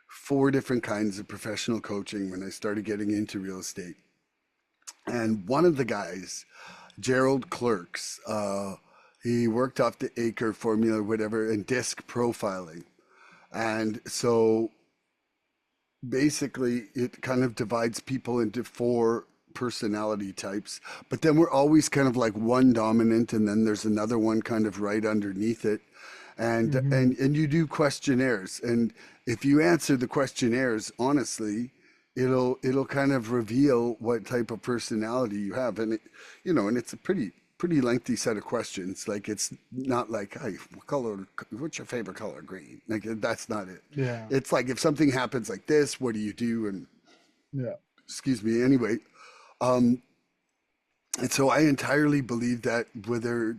Speaker 1: four different kinds of professional coaching when I started getting into real estate. And one of the guys, Gerald Clerks, he worked off the acre formula, whatever, and disc profiling. And so basically, it kind of divides people into four personality types. But then we're always kind of like one dominant, and then there's another one kind of right underneath it. And
Speaker 2: Mm-hmm.
Speaker 1: and you do questionnaires, and if you answer the questionnaires honestly, it'll kind of reveal what type of personality you have, and it's a pretty lengthy set of questions. Like it's not like, hey, what's your favorite color? Green. Like that's not it.
Speaker 2: Yeah,
Speaker 1: It's like if something happens like this, what do you do? And
Speaker 2: yeah.
Speaker 1: excuse me. Anyway, and so I entirely believe that whether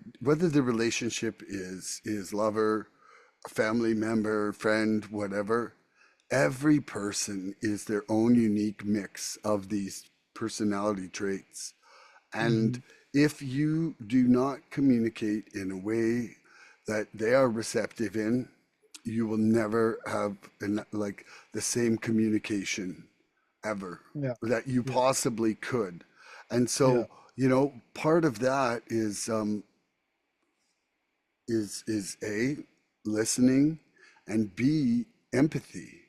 Speaker 1: the relationship is lover, family member, friend, whatever, every person is their own unique mix of these personality traits.
Speaker 2: Mm-hmm.
Speaker 1: And if you do not communicate in a way that they are receptive in, you will never have like the same communication ever
Speaker 2: Yeah,
Speaker 1: that you
Speaker 2: yeah,
Speaker 1: possibly could. And
Speaker 2: yeah.
Speaker 1: so, part of that is A, listening, and B, empathy.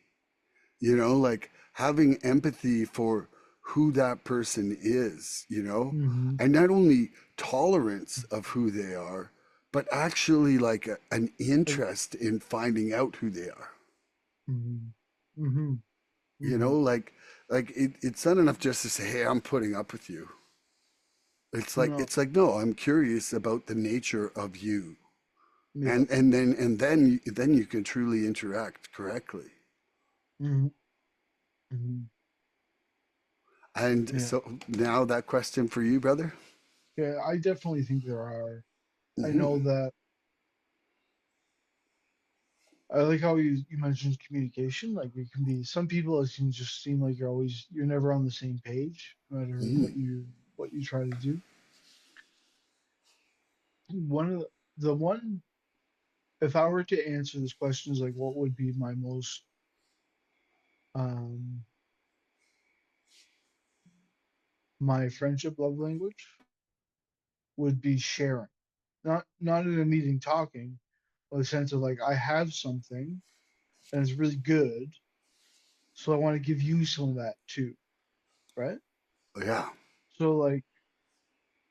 Speaker 1: Like having empathy for who that person is,
Speaker 2: Mm-hmm.
Speaker 1: and not only tolerance of who they are, but actually like an
Speaker 2: Like,
Speaker 1: interest in finding out who they are.
Speaker 2: mm-hmm. Mm-hmm.
Speaker 1: You
Speaker 2: Mm-hmm.
Speaker 1: know, like it's not enough just to say, "Hey, I'm putting up with you."
Speaker 2: No.
Speaker 1: It's like no, I'm curious about the nature of you,
Speaker 2: Yeah.
Speaker 1: and then you can truly interact correctly.
Speaker 2: Mm-hmm. Mm-hmm.
Speaker 1: And
Speaker 2: Yeah.
Speaker 1: so now that question for you, brother.
Speaker 2: Yeah, I definitely think there are. I
Speaker 1: Hmm.
Speaker 2: know that I like how you mentioned communication. Like it can be some people it can just seem like you're never on the same page, no matter
Speaker 1: Hmm.
Speaker 2: what you try to do. One of the one if I were to answer this question is like what would be my most um my friendship love language would be sharing. Not in a meeting talking, but a sense of like I have something and it's really good, so I want to give you some of that too, right?
Speaker 1: Yeah.
Speaker 2: So like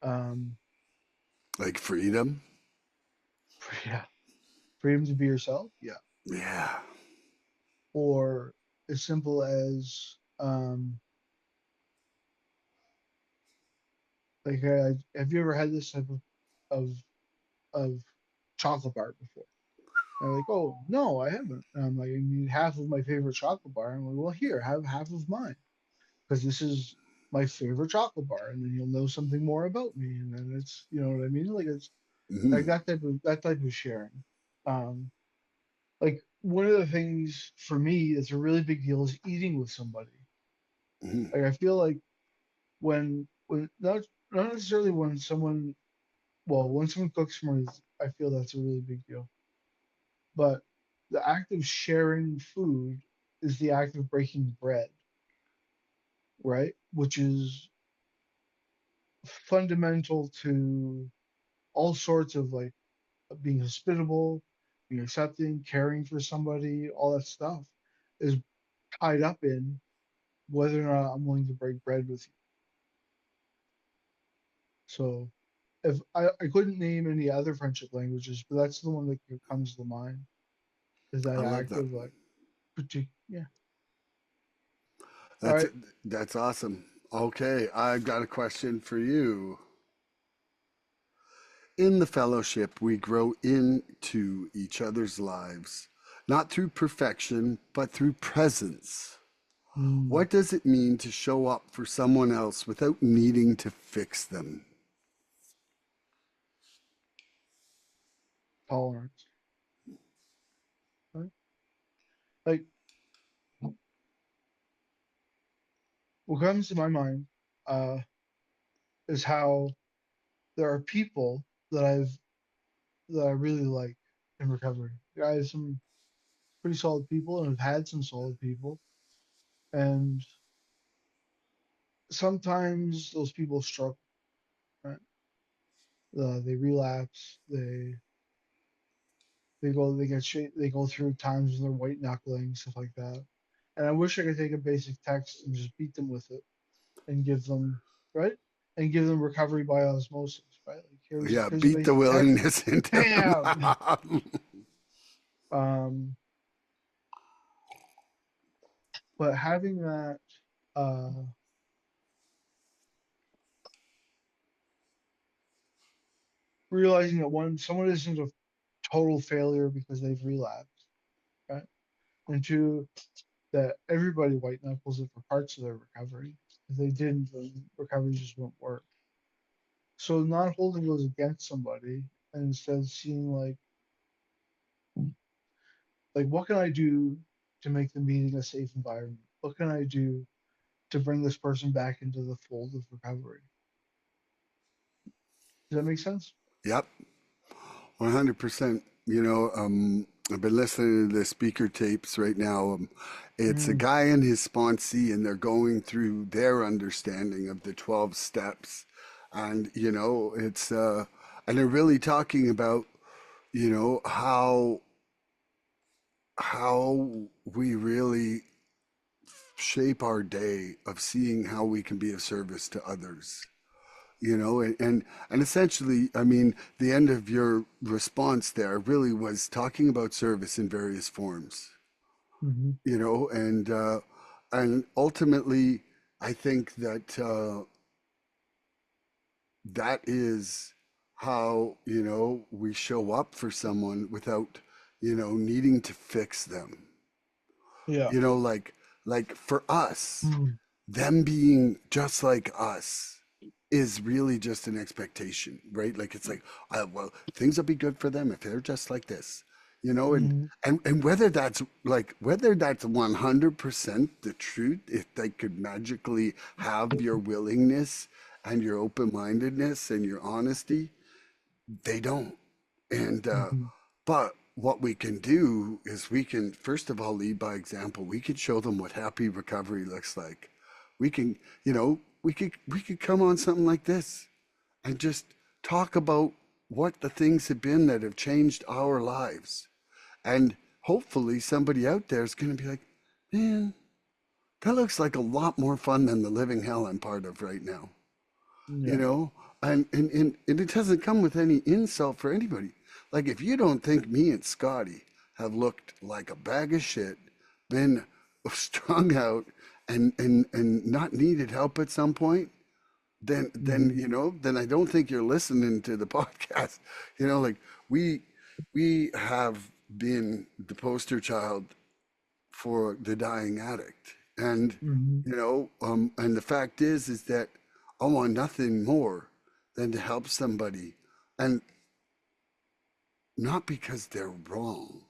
Speaker 2: um
Speaker 1: Like freedom.
Speaker 2: yeah, freedom to be yourself, yeah.
Speaker 1: Yeah.
Speaker 2: Or as simple as like have you ever had this type of of chocolate bar before? And they're like, oh no, I haven't. And I'm like, I need half of my favorite chocolate bar. I'm like, well, here, have half of mine because this is my favorite chocolate bar, and then you'll know something more about me, and then it's you know what I mean? Like it's like
Speaker 1: Hmm.
Speaker 2: that type of sharing. Um, like one of the things for me that's a really big deal is eating with somebody.
Speaker 1: Hmm.
Speaker 2: Like I feel like when not necessarily when someone when someone cooks for me, I feel that's a really big deal. But the act of sharing food is the act of breaking bread, right? Which is fundamental to all sorts of like being hospitable, being accepting, caring for somebody, all that stuff is tied up in whether or not I'm willing to break bread with you. So if I couldn't name any other friendship languages, but that's the one that comes to mind is that
Speaker 1: I love
Speaker 2: act
Speaker 1: that.
Speaker 2: of like yeah. All
Speaker 1: That's
Speaker 2: right.
Speaker 1: that's awesome. Okay, I've got a question for you. In the fellowship, we grow into each other's lives, not through perfection, but through presence.
Speaker 2: Mm,
Speaker 1: What does it mean to show up for someone else without needing to fix them?
Speaker 2: tolerance. Right? Like what comes to my mind uh, is how there are people that I really like in recovery. I have some pretty solid people and have had some solid people, and sometimes those people struggle. Right? They relapse. They get straight. They go through times when they're white knuckling stuff like that. And I wish I could take a basic text and just beat them with it and give them right and give them recovery by osmosis. Right? Like
Speaker 1: Yeah,
Speaker 2: here's a
Speaker 1: beat the
Speaker 2: basic text.
Speaker 1: willingness into
Speaker 2: Bam.
Speaker 1: them.
Speaker 2: Um, but having that uh, realizing that someone isn't a total failure because they've relapsed, right? And two, that everybody white knuckles it for parts of their recovery. If they didn't, the recovery just won't work. So not holding those against somebody and instead seeing like what can I do to make the meeting a safe environment? What can I do to bring this person back into the fold of recovery? Does that make sense?
Speaker 1: Yep, 100%. I've been listening to the speaker tapes right now. It's a
Speaker 2: Mm,
Speaker 1: guy and his sponsee, and they're going through their understanding of the 12 steps. And, and they're really talking about, how we really shape our day of seeing how we can be of service to others. And essentially, I mean, the end of your response there really was talking about service in various forms.
Speaker 2: hmm
Speaker 1: And ultimately, I think that that is how we show up for someone without needing to fix them.
Speaker 2: Yeah.
Speaker 1: Like for us,
Speaker 2: Mm.
Speaker 1: them being just like us is really just an expectation, right? Like it's like, well, things will be good for them if they're just like this, you know. And
Speaker 2: Mm-hmm.
Speaker 1: whether that's like whether that's 100% the truth, if they could magically have your willingness and your open-mindedness and your honesty, they don't. And
Speaker 2: Mm-hmm.
Speaker 1: but what we can do is we can first of all lead by example. We can show them what happy recovery looks like. We can, you know, we could come on something like this and just talk about what the things have been that have changed our lives. And hopefully somebody out there is going to be like, man, that looks like a lot more fun than the living hell I'm part of right now, you
Speaker 2: Yeah.
Speaker 1: know. And it doesn't come with any insult for anybody. Like if you don't think me and Scotty have looked like a bag of shit, been strung out, and not needed help at some point, then
Speaker 2: Mm-hmm.
Speaker 1: you know, then I don't think you're listening to the podcast. You know, like we have been the poster child for the dying addict. And,
Speaker 2: Mm-hmm.
Speaker 1: you know, and the fact is that I want nothing more than to help somebody. And not because they're wrong,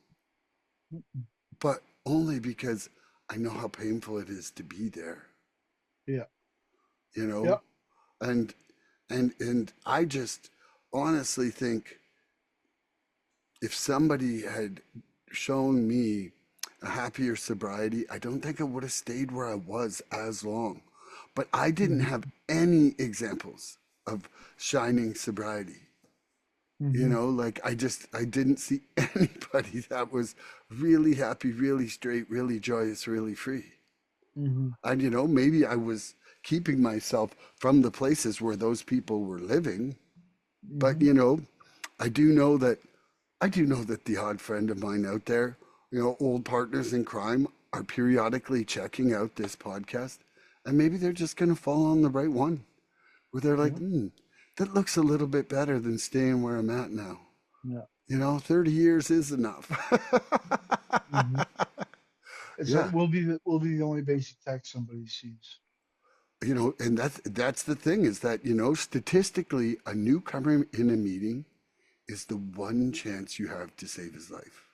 Speaker 1: but only because I know how painful it is to be there,
Speaker 2: Yeah.
Speaker 1: you know?
Speaker 2: Yeah.
Speaker 1: And, and I just honestly think if somebody had shown me a happier sobriety, I don't think I would have stayed where I was as long. But I didn't
Speaker 2: Mm-hmm.
Speaker 1: have any examples of shining sobriety. You
Speaker 2: Mm-hmm.
Speaker 1: know, like I didn't see anybody that was really happy, really straight, really joyous, really free.
Speaker 2: Mm-hmm.
Speaker 1: And, you know, maybe I was keeping myself from the places where those people were living. But,
Speaker 2: Mm-hmm.
Speaker 1: you know, I do know that I do know that the odd friend of mine out there, you know, old partners in crime, are periodically checking out this podcast, and maybe they're just going to fall on the right one, where they're like,
Speaker 2: Yeah.
Speaker 1: that looks a little bit better than staying where I'm at now.
Speaker 2: Yeah.
Speaker 1: You know, 30 years is enough.
Speaker 2: Mm-hmm. So
Speaker 1: Yeah,
Speaker 2: will be the only basic text somebody sees.
Speaker 1: you know, and that's the thing is that, you know, statistically, a newcomer in a meeting is the one chance you have to save his life.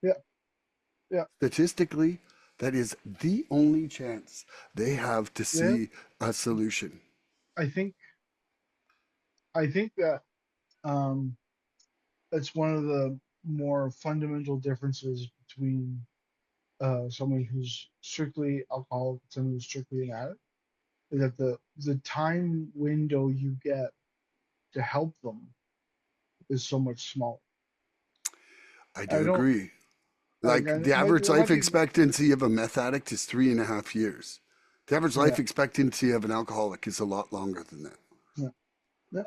Speaker 2: Yeah. Yeah.
Speaker 1: Statistically, that is the only chance they have to
Speaker 2: Yeah.
Speaker 1: see a solution.
Speaker 2: I think I think that that's one of the more fundamental differences between someone who's strictly alcoholic and someone who's strictly an addict is that the time window you get to help them is so much smaller.
Speaker 1: I
Speaker 2: I
Speaker 1: do
Speaker 2: don't
Speaker 1: agree.
Speaker 2: like
Speaker 1: Like the average
Speaker 2: that might
Speaker 1: life
Speaker 2: be
Speaker 1: expectancy of a meth addict is 3.5 years. The average life
Speaker 2: yeah,
Speaker 1: expectancy of an alcoholic is a lot longer than that.
Speaker 2: yeah, yeah,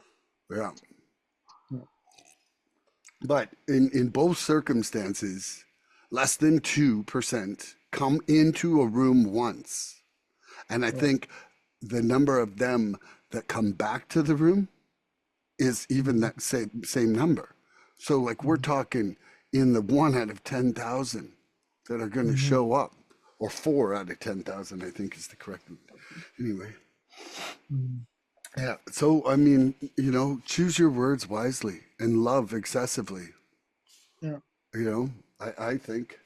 Speaker 1: Yeah.
Speaker 2: yeah,
Speaker 1: But in both circumstances, less than 2% come into a room once. And I
Speaker 2: yeah.
Speaker 1: think the number of them that come back to the room is even
Speaker 2: Mm-hmm,
Speaker 1: that same number. So like we're
Speaker 2: mm-hmm,
Speaker 1: talking in the 1 out of 10,000 that are going to
Speaker 2: mm-hmm,
Speaker 1: show up, or 4 out of 10,000, I think is the correct one. Anyway,
Speaker 2: mm-hmm.
Speaker 1: yeah. So I mean, you know, choose your words wisely and love excessively.
Speaker 2: Yeah,
Speaker 1: You know, I think.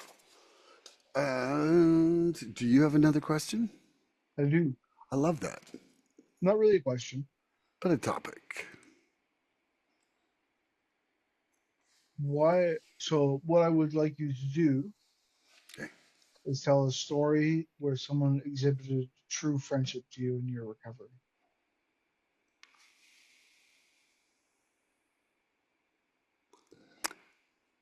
Speaker 1: And do you have another question?
Speaker 2: I do.
Speaker 1: I love that,
Speaker 2: Not really a question.
Speaker 1: but a topic.
Speaker 2: Why? So what I would like you to do
Speaker 1: Okay.
Speaker 2: is tell a story where someone exhibited true friendship to you in your recovery.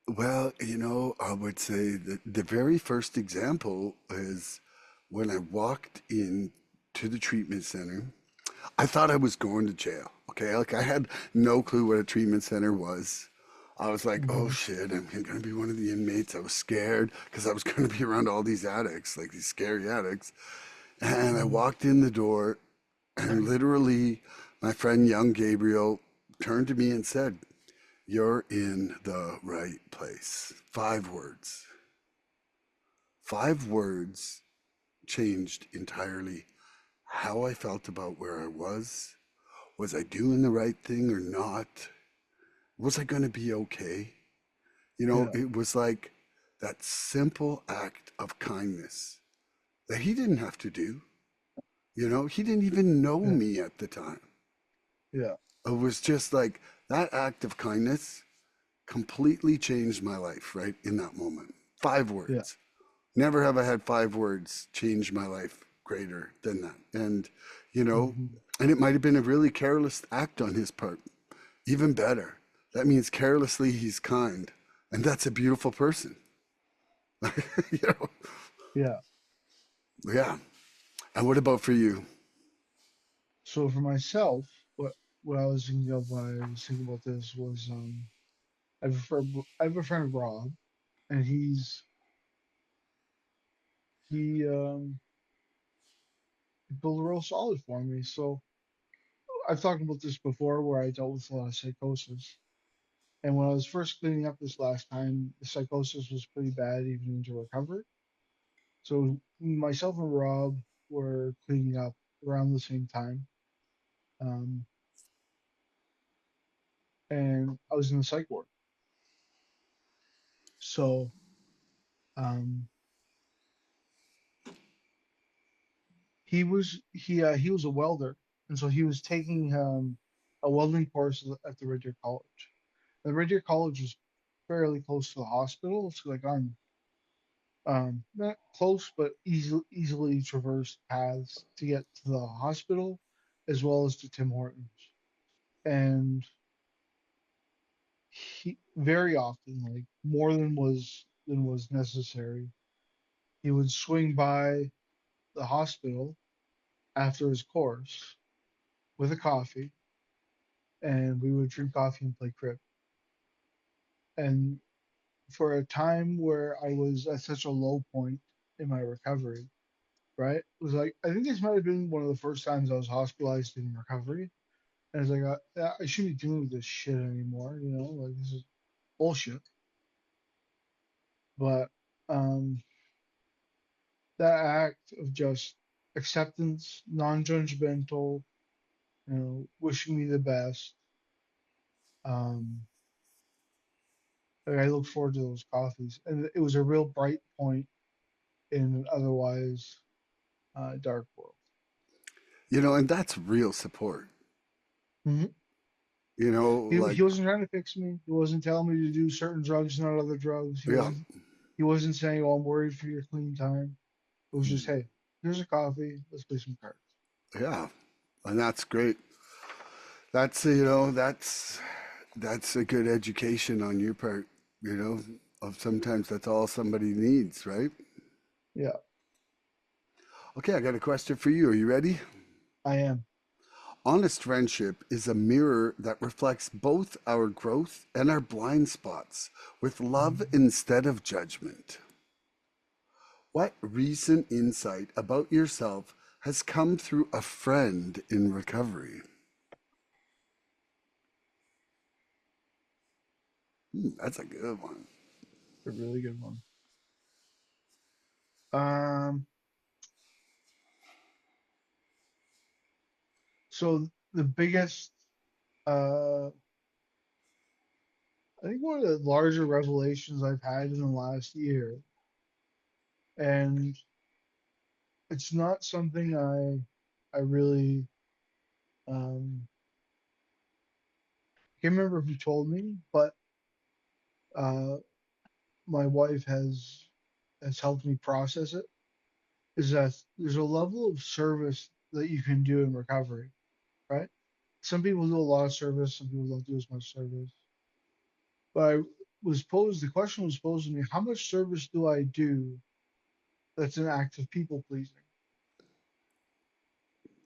Speaker 1: Well, you know, I would say that the very first example is when I walked in to the treatment center. I thought I was going to jail. Okay, like I had no clue what a treatment center was. I was like, oh
Speaker 2: Mm-hmm,
Speaker 1: shit, I'm gonna be one of the inmates. I was scared because I was gonna be around all these addicts, like these scary addicts. And I
Speaker 2: mm-hmm,
Speaker 1: walked in the door, and literally, my friend young Gabriel turned to me and said, "You're in the right place." 5 words. 5 words changed entirely how I felt about where I was. Was I doing the right thing or not? Was I going to be okay?
Speaker 2: Yeah.
Speaker 1: It was like that simple act of kindness that he didn't have to do. He didn't even know
Speaker 2: Yeah.
Speaker 1: me at the time.
Speaker 2: Yeah.
Speaker 1: It was just like that act of kindness completely changed my life right in that moment. Five
Speaker 2: Yeah.
Speaker 1: words. Never have I had five words change my life greater than that. You know,
Speaker 2: Hmm.
Speaker 1: and it might have been a really careless act on his part. Even better. That means carelessly he's kind. And that's a beautiful person. you know?
Speaker 2: Yeah.
Speaker 1: Yeah. And what about for you?
Speaker 2: So for myself, what I was thinking of when I was thinking about this was I have a friend Rob, and he built a real solid for me. So I've talked about this before, where I dealt with a lot of psychosis. And when I was first cleaning up this last time, the psychosis was pretty bad, even into recovery. So myself and Rob were cleaning up around the same time, um, and I was in the psych ward. So um, he was a welder, and so he was taking a welding course at the Red Deer College. The Red Deer College was fairly close to the hospital. It's like on not close, but easily traversed paths to get to the hospital, as well as to Tim Hortons. And he very often, like more than was necessary, he would swing by the hospital after his course with a coffee, and we would drink coffee and play crib. And for a time where I was at such a low point in my recovery, right? It was like I think this might have been one of the first times I was hospitalized in recovery. And it's like I shouldn't be dealing with this shit anymore, like this is bullshit. But um that act of just acceptance, non-judgmental, wishing me the best. Um, like I look forward to those coffees, and it was a real bright point in an otherwise dark world.
Speaker 1: And that's real support.
Speaker 2: Hmm. He
Speaker 1: Like,
Speaker 2: wasn't trying to fix me. He wasn't telling me to do certain drugs, not other drugs.
Speaker 1: yeah,
Speaker 2: He wasn't saying, "Oh, I'm worried for your clean time." It was just, "Hey, here's a coffee. Let's play some cards."
Speaker 1: yeah. And that's great. That's a good education on your part, of sometimes that's all somebody needs, right?
Speaker 2: Yeah,
Speaker 1: Okay, I got a question for you. Are you ready?
Speaker 2: I am.
Speaker 1: Honest friendship is a mirror that reflects both our growth and our blind spots with love
Speaker 2: Mhm.
Speaker 1: instead of judgment. What recent insight about yourself has come through a friend in recovery? That's a good one.
Speaker 2: A really good one. Um, so the biggest, uh, I think one of the larger revelations I've had in the last year, and it's not something I really, can't remember who told me, but uh, my wife has helped me process it. Is that there's a level of service that you can do in recovery, right? Some people do a lot of service, some people don't do as much service. But the question was posed to me, how much service do I do that's an act of people pleasing,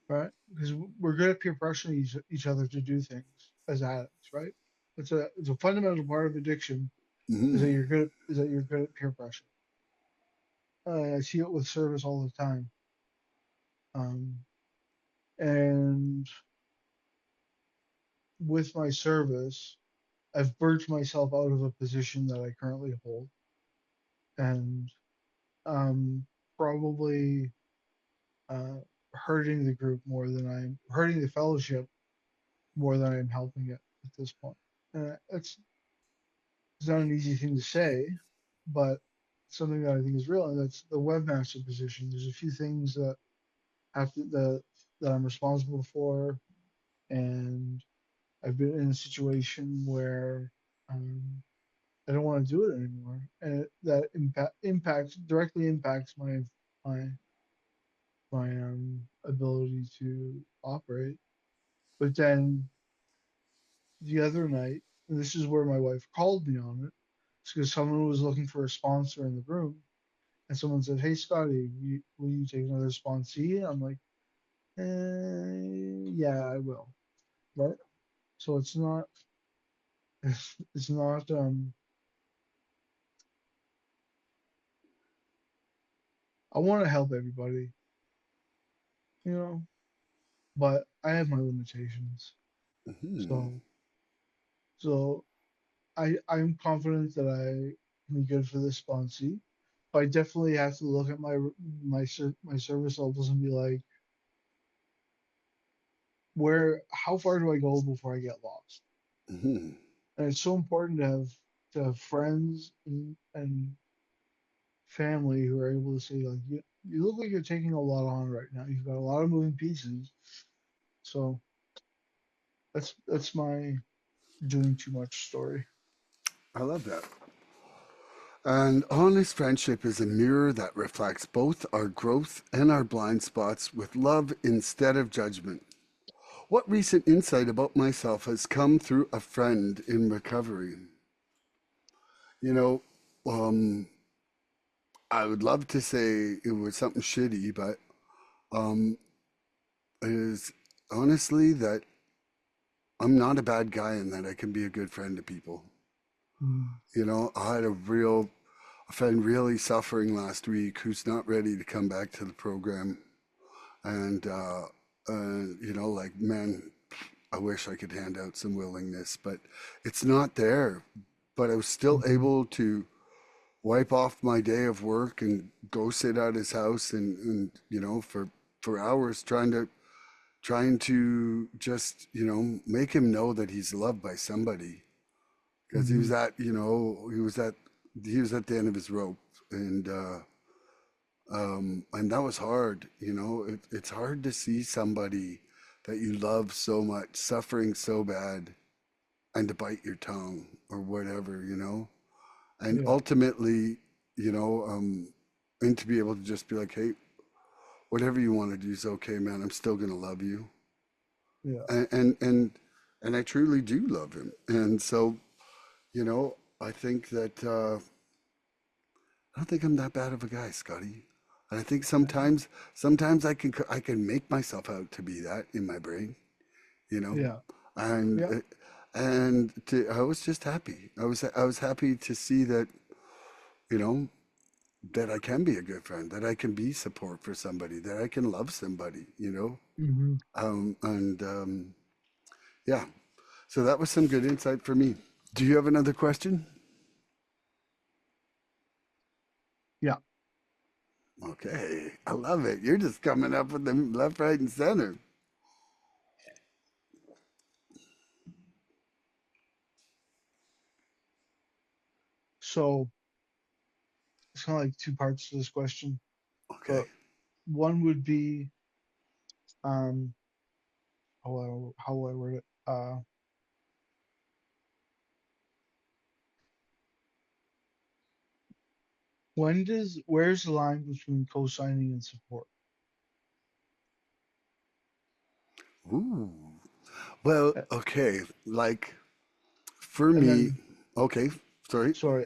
Speaker 2: right? Because we're good at peer pressuring each other to do things as addicts, right? It's a fundamental part of addiction
Speaker 1: Hmm.
Speaker 2: is that you're good at peer pressure. I see it with service all the time. Um, and with my service, I've burnt myself out of a position that I currently hold, and probably. hurting the group more than I'm hurting the fellowship more than I'm helping it at this point. It's not an easy thing to say, but something that I think is real, and that's the webmaster position. There's a few things that have to, that I'm responsible for, and I've been in a situation where um, I don't want to do it anymore, and that impacts directly impacts my my ability to operate. But then the other night, and this is where my wife called me on it, it's because someone was looking for a sponsor in the room, and someone said, "Hey, Scotty, will you take another sponsee?" I'm like, "Yeah, I will." Right? So it's not, it's not. I want to help everybody, you know, but I have my limitations.
Speaker 1: Hmm.
Speaker 2: So, so I'm confident that I can be good for this sponsee. But I definitely have to look at my service levels and be like, where how far do I go before I get lost?
Speaker 1: Hmm.
Speaker 2: And it's so important to have friends and family who are able to say like you look like you're taking a lot on right now. You've got a lot of moving pieces. So that's my doing too much story.
Speaker 1: I love that. And honest friendship is a mirror that reflects both our growth and our blind spots with love instead of judgment. What recent insight about myself has come through a friend in recovery? You know, um, I would love to say it was something shitty, but um, it is honestly that I'm not a bad guy and that I can be a good friend to people.
Speaker 2: Mm,
Speaker 1: You know, I had a friend really suffering last week who's not ready to come back to the program. And, you know, like, man, I wish I could hand out some willingness, but it's not there. But I was still
Speaker 2: mm-hmm.
Speaker 1: able to wipe off my day of work and go sit at his house and you know, for hours trying to just, you know, make him know that he's loved by somebody. Because he
Speaker 2: Mm-hmm.
Speaker 1: was at, you know, he was at the end of his rope. And that was hard, you know. It's hard to see somebody that you love so much suffering so bad and to bite your tongue or whatever, you know. And
Speaker 2: Yeah,
Speaker 1: ultimately, you know, and to be able to just be like, hey, whatever you want to do is okay, man. I'm still gonna love you,
Speaker 2: yeah,
Speaker 1: and and and, and I truly do love him. And so, you know, I think that I don't think I'm that bad of a guy, Scotty. And I think sometimes I can make myself out to be that in my brain, you know,
Speaker 2: yeah,
Speaker 1: and
Speaker 2: yeah.
Speaker 1: I was just happy. I was happy to see that, you know, that I can be a good friend, that I can be support for somebody, that I can love somebody, you know,
Speaker 2: Mm-hmm.
Speaker 1: and yeah. So that was some good insight for me. Do you have another question?
Speaker 2: Yeah.
Speaker 1: Okay, I love it. You're just coming up with them left, right, and center.
Speaker 2: So it's kind of like two parts to this question,
Speaker 1: Okay.
Speaker 2: but one would be um how will I word it? Where's the line between co-signing and support?
Speaker 1: Ooh. Well,
Speaker 2: Uh,
Speaker 1: okay. Like for
Speaker 2: And
Speaker 1: me,
Speaker 2: then
Speaker 1: okay. Sorry.
Speaker 2: sorry,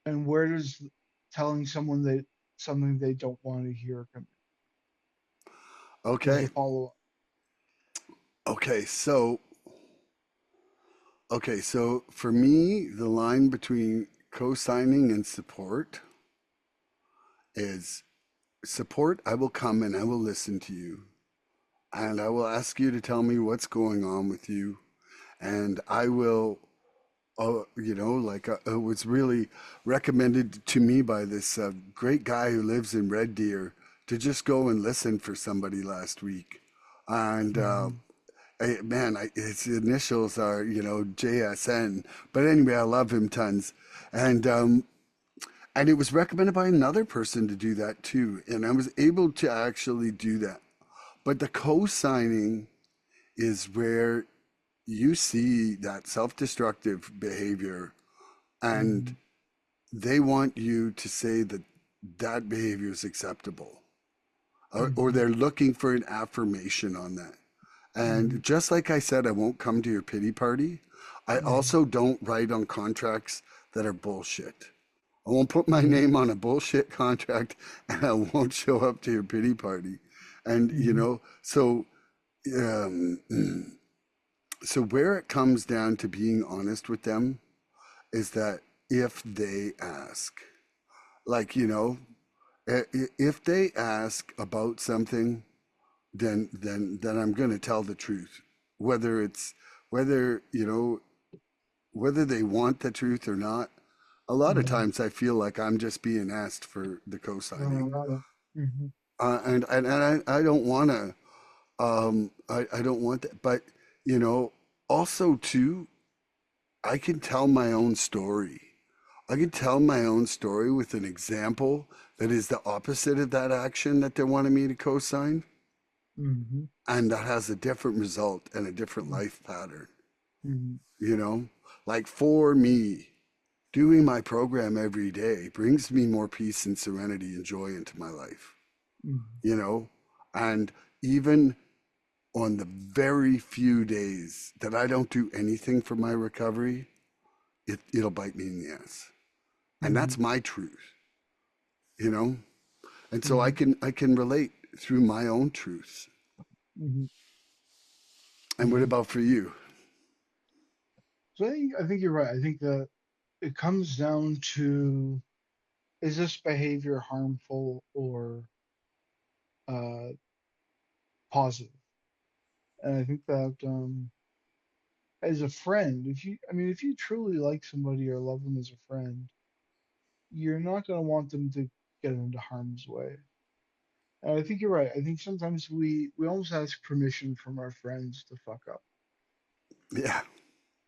Speaker 2: and where does telling someone that something they don't want to hear come is
Speaker 1: Okay.
Speaker 2: the follow up.
Speaker 1: Okay. So for me, the line between co-signing and support is support. I will come and I will listen to you, and I will ask you to tell me what's going on with you, and I will it was really recommended to me by this great guy who lives in Red Deer to just go and listen for somebody last week. And
Speaker 2: Mm-hmm.
Speaker 1: his initials are, JSN. But anyway, I love him tons. And and it was recommended by another person to do that too. And I was able to actually do that. But the co-signing is where you see that self-destructive behavior, and
Speaker 2: Mm-hmm.
Speaker 1: they want you to say that that behavior is acceptable, or
Speaker 2: Mm-hmm.
Speaker 1: they're looking for an affirmation on that.
Speaker 2: Mm-hmm.
Speaker 1: And just like I said, I won't come to your pity party. I also don't write on contracts that are bullshit. I won't put my
Speaker 2: Mm-hmm.
Speaker 1: name on a bullshit contract, and I won't show up to your pity party. And,
Speaker 2: Mm-hmm.
Speaker 1: um, so where it comes down to being honest with them is that if they ask, like, if they ask about something, then I'm going to tell the truth, whether it's whether whether they want the truth or not. A lot of
Speaker 2: Mm-hmm.
Speaker 1: times I feel like I'm just being asked for the co-signing,
Speaker 2: Mm-hmm.
Speaker 1: and I don't want to. I don't want that, but you know, also too, I can tell my own story. I can tell my own story with an example that is the opposite of that action that they wanted me to co-sign,
Speaker 2: Mm-hmm.
Speaker 1: and that has a different result and a different life pattern.
Speaker 2: Mm-hmm.
Speaker 1: You know, like for me, doing my program every day brings me more peace and serenity and joy into my life.
Speaker 2: Mm-hmm.
Speaker 1: You know, and even on the very few days that I don't do anything for my recovery, it'll bite me in the ass. And
Speaker 2: Mm-hmm.
Speaker 1: that's my truth, you know? And so
Speaker 2: Mm-hmm.
Speaker 1: I can relate through my own truths.
Speaker 2: Mm-hmm.
Speaker 1: And what
Speaker 2: Mm-hmm.
Speaker 1: about for you?
Speaker 2: So I think you're right. I think that it comes down to, is this behavior harmful or uh, positive? And I think that as a friend, if you truly like somebody or love them as a friend, you're not going to want them to get into harm's way. And I think you're right. I think sometimes we almost ask permission from our friends to fuck up,
Speaker 1: Yeah.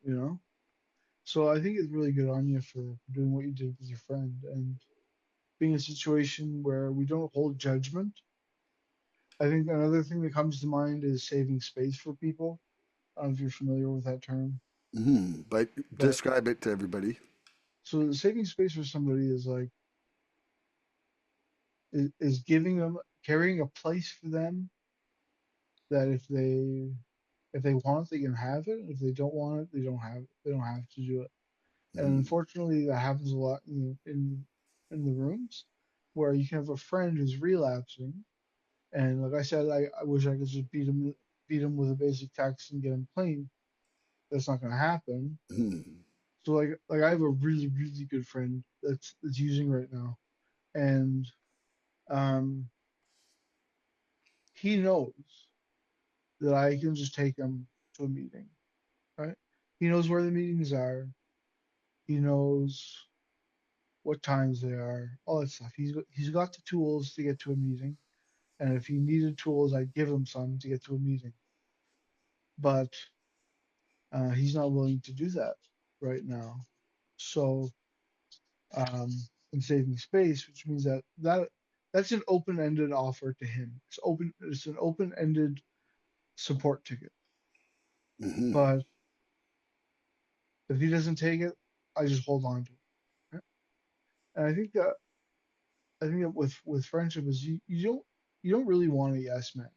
Speaker 2: you know? So I think it's really good on you for doing what you did with your friend and being in a situation where we don't hold judgment. I think another thing that comes to mind is saving space for people. I don't know if you're familiar with that term,
Speaker 1: But
Speaker 2: but
Speaker 1: describe it to everybody.
Speaker 2: so saving space for somebody is like is giving them, carrying a place for them that if they want it, they can have it. If they don't want it, they don't have to do it. And
Speaker 1: Mm-hmm.
Speaker 2: unfortunately, that happens a lot in the rooms where you can have a friend who's relapsing, and like I said, I wish I could just beat him with a basic text and get him clean. That's not going to happen.
Speaker 1: Mm-hmm.
Speaker 2: So like I have a really good friend that's using right now, and um he knows that I can just take him to a meeting, right? He knows where the meetings are. He knows what times they are, all that stuff. He's got the tools to get to a meeting, and if he needed tools, I'd give him some to get to a meeting. But he's not willing to do that right now. So um, I'm saving space, which means that's an open-ended offer to him. It's open. It's an open-ended support ticket.
Speaker 1: Mm-hmm.
Speaker 2: But if he doesn't take it, I just hold on to it. Right? And I think that with friendship is you don't really want a yes man,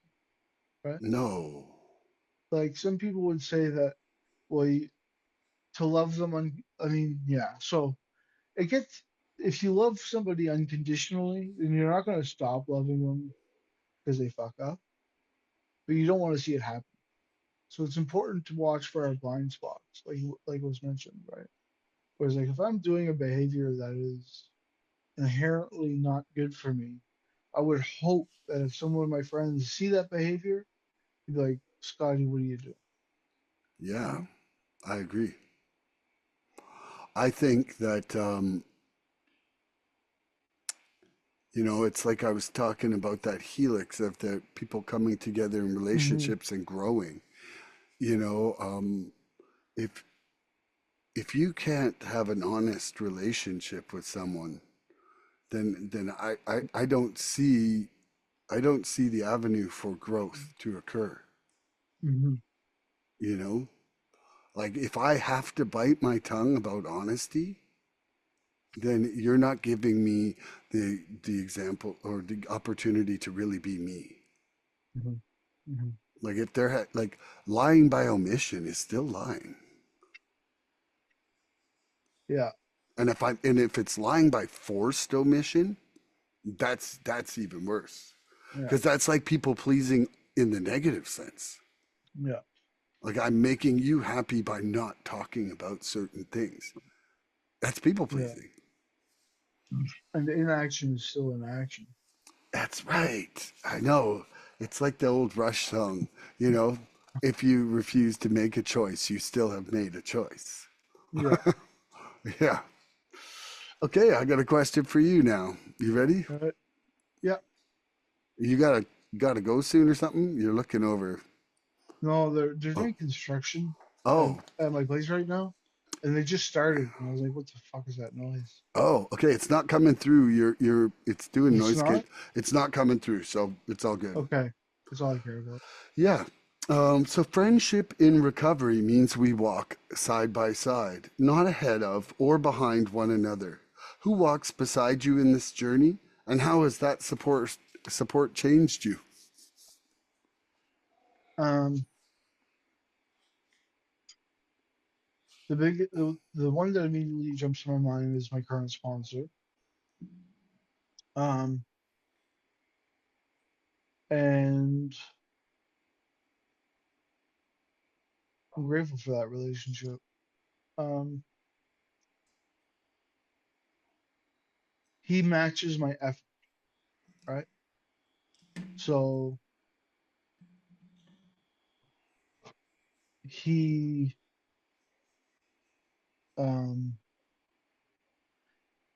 Speaker 2: right?
Speaker 1: No.
Speaker 2: Like some people would say that, well, to love them, yeah. So it gets, if you love somebody unconditionally, then you're not going to stop loving them because they fuck up, but you don't want to see it happen. So it's important to watch for our blind spots, like was mentioned, right? Whereas like if I'm doing a behavior that is inherently not good for me, I would hope that if some of my friends see that behavior, they'd be like, Scotty, what are you doing?
Speaker 1: Yeah,
Speaker 2: Right?
Speaker 1: I agree. I think that it's like I was talking about that helix of the people coming together in
Speaker 2: Hmm.
Speaker 1: relationships and growing. You know, if you can't have an honest relationship with someone, then I don't see the avenue for growth to occur.
Speaker 2: Hmm.
Speaker 1: You know, like if I have to bite my tongue about honesty, then you're not giving me the example or the opportunity to really be me.
Speaker 2: Hmm. Hmm.
Speaker 1: Like if like lying by omission is still lying.
Speaker 2: Yeah.
Speaker 1: And if it's lying by forced omission, that's even worse.
Speaker 2: Yeah.
Speaker 1: Because that's like people pleasing in the negative sense.
Speaker 2: Yeah.
Speaker 1: Like I'm making you happy by not talking about certain things. That's people
Speaker 2: Yeah.
Speaker 1: pleasing.
Speaker 2: And the inaction is still inaction.
Speaker 1: That's right. I know. It's like the old Rush song, you know, if you refuse to make a choice, you still have made a choice.
Speaker 2: Yeah.
Speaker 1: Yeah. Okay, I got a question for you now. You ready?
Speaker 2: Right. Yeah.
Speaker 1: You gotta go soon or something? You're looking over.
Speaker 2: No, they're
Speaker 1: Oh,
Speaker 2: doing construction at,
Speaker 1: oh,
Speaker 2: at my place right now, and they just started, and I was like, "What the fuck is that noise?"
Speaker 1: oh. Okay, it's not coming through. It's doing
Speaker 2: It's
Speaker 1: noise kit.
Speaker 2: not.
Speaker 1: It's not coming through, so it's all good.
Speaker 2: Okay, that's all I care about.
Speaker 1: Yeah. So friendship in recovery means we walk side by side, not ahead of or behind one another. Who walks beside you in this journey, and how has that support changed you?
Speaker 2: Um, the one that immediately jumps to my mind is my current sponsor. Um, and I'm grateful for that relationship. Um, he matches my effort, right? So he, um,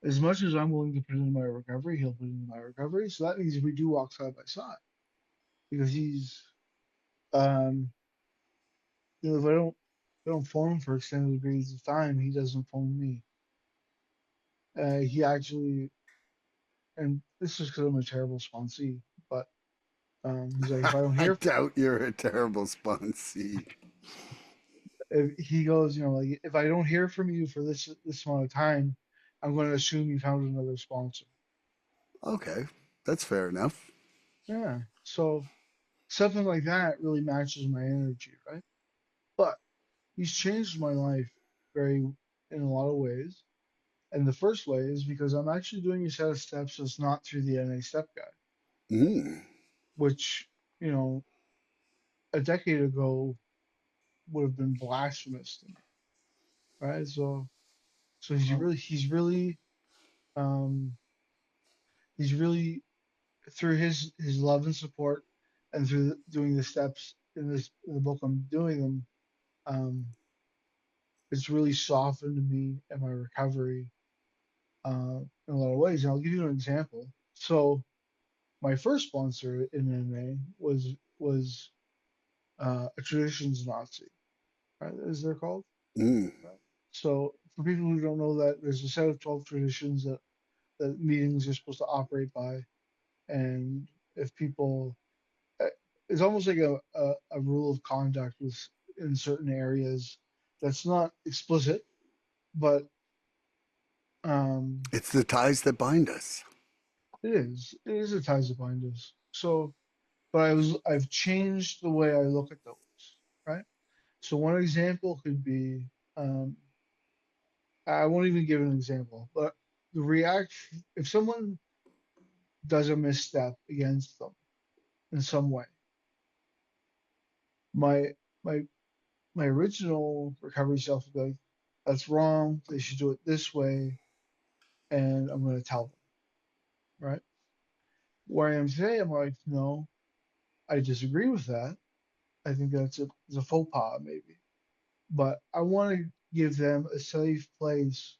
Speaker 2: as much as I'm willing to put into my recovery, he'll put into my recovery. So that means we do walk side by side because um, if I don't phone him for extended periods of time, he doesn't phone me. He actually, and this is because I'm a terrible sponsee, but he's like, if I don't
Speaker 1: I
Speaker 2: hear,
Speaker 1: doubt you're a terrible sponsee.
Speaker 2: if he goes, like if I don't hear from you for this amount of time, I'm going to assume you found another sponsor.
Speaker 1: Okay, that's fair enough.
Speaker 2: Yeah, so something like that really matches my energy, right? But he's changed my life very in a lot of ways. And the first way is because I'm actually doing a set of steps that's not through the NA step guide,
Speaker 1: Mm.
Speaker 2: which, you know, a decade ago would have been blasphemous to me, right? So um he's really through his love and support and through doing the steps in the book I'm doing them, um, it's really softened me and my recovery in a lot of ways. And I'll give you an example. So my first sponsor in MMA was a traditions Nazi, right? As they're called.
Speaker 1: Mm.
Speaker 2: Right? So for people who don't know that, there's a set of 12 traditions that meetings are supposed to operate by, and if people, uh, it's almost like a rule of conduct with in certain areas that's not explicit, but um,
Speaker 1: It's the ties that bind us.
Speaker 2: it is a ties that bind us. So, but I've changed the way I look at those, right? So one example could be, um, I won't even give an example, but the react if someone does a misstep against them in some way, my my my original recovery self would be like, that's wrong. They should do it this way, and I'm going to tell them, right? Where I am today, I'm like, no, I disagree with that. I think it's a faux pas, maybe. But I want to. give them a safe place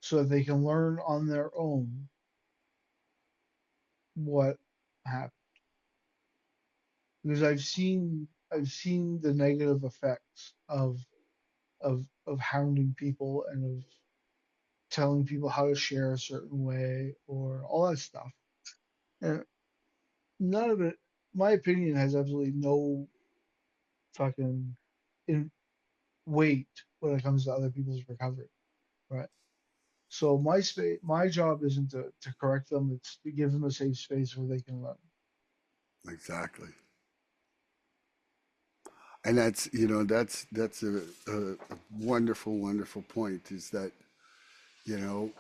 Speaker 2: so that they can learn on their own what happened. Because I've seen the negative effects of hounding people and of telling people how to share a certain way or all that stuff. And none of it, my opinion, has absolutely no fucking in weight when it comes to other people's recovery, right? So my job isn't to correct them; it's to give them a safe space where they can learn.
Speaker 1: Exactly. And that's, you know, that's a wonderful, wonderful point is that, you know,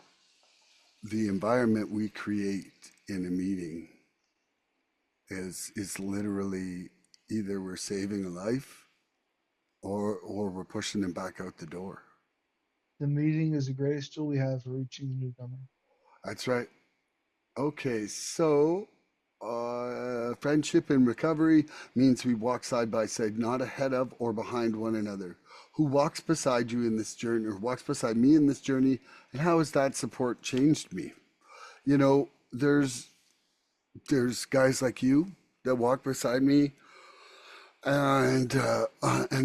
Speaker 1: the environment we create in a meeting is literally either we're saving a life or we're pushing them back out the door.
Speaker 2: The meeting is the greatest tool we have for reaching the newcomer.
Speaker 1: That's right. Okay, so friendship and recovery means we walk side by side, not ahead of or behind one another. Who walks beside you in this journey, or walks beside me in this journey, and how has that support changed me? You know, there's guys like you that walk beside me, and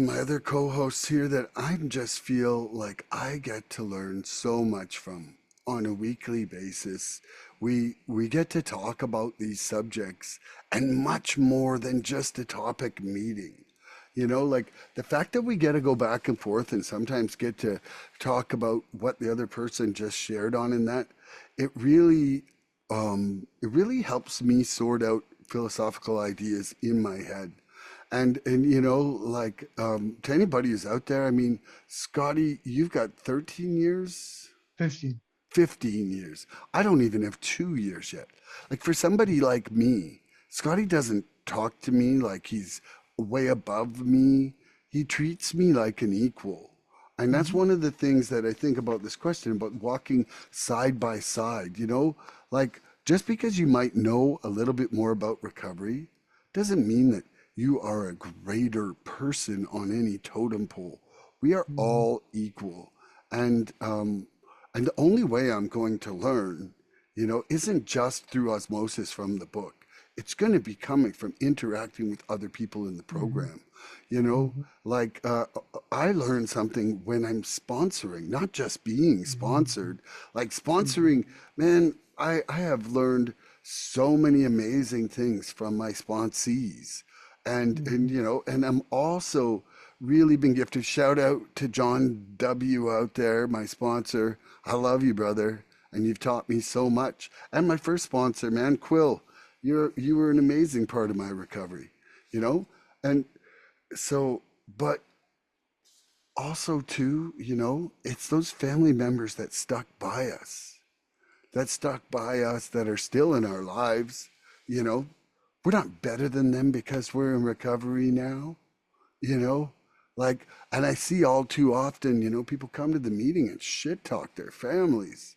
Speaker 1: my other co-hosts here that I just feel like I get to learn so much from on a weekly basis. We get to talk about these subjects and much more than just a topic meeting. You know, like the fact that we get to go back and forth and sometimes get to talk about what the other person just shared on in that, it really helps me sort out philosophical ideas in my head. And you know, like to anybody who's out there, I mean, Scotty, you've got 13 years,
Speaker 2: 15.
Speaker 1: 15 years. I don't even have 2 years yet. Like for somebody like me, Scotty doesn't talk to me like he's way above me. He treats me like an equal. And that's
Speaker 2: Mm-hmm.
Speaker 1: one of the things that I think about this question about walking side by side, you know? Like just because you might know a little bit more about recovery doesn't mean that you are a greater person on any totem pole. We are
Speaker 2: Mm-hmm.
Speaker 1: all equal. And and the only way I'm going to learn, you know, isn't just through osmosis from the book. It's going to be coming from interacting with other people in the
Speaker 2: Mm-hmm.
Speaker 1: program. You know,
Speaker 2: Mm-hmm.
Speaker 1: like I learn something when I'm sponsoring, not just being
Speaker 2: Mm-hmm.
Speaker 1: sponsored. Like
Speaker 2: Mm-hmm.
Speaker 1: sponsoring, man, I have learned so many amazing things from my sponsees. And
Speaker 2: Mm-hmm.
Speaker 1: you know, and I'm also really been gifted. Shout out to John W out there, my sponsor. I love you, brother, and you've taught me so much. And my first sponsor, man, Quill, you were an amazing part of my recovery, you know? And so, but also too, you know, it's those family members that stuck by us, that are still in our lives, you know. We're not better than them because we're in recovery now, you know? Like, and I see all too often, you know, people come to the meeting and shit talk their families,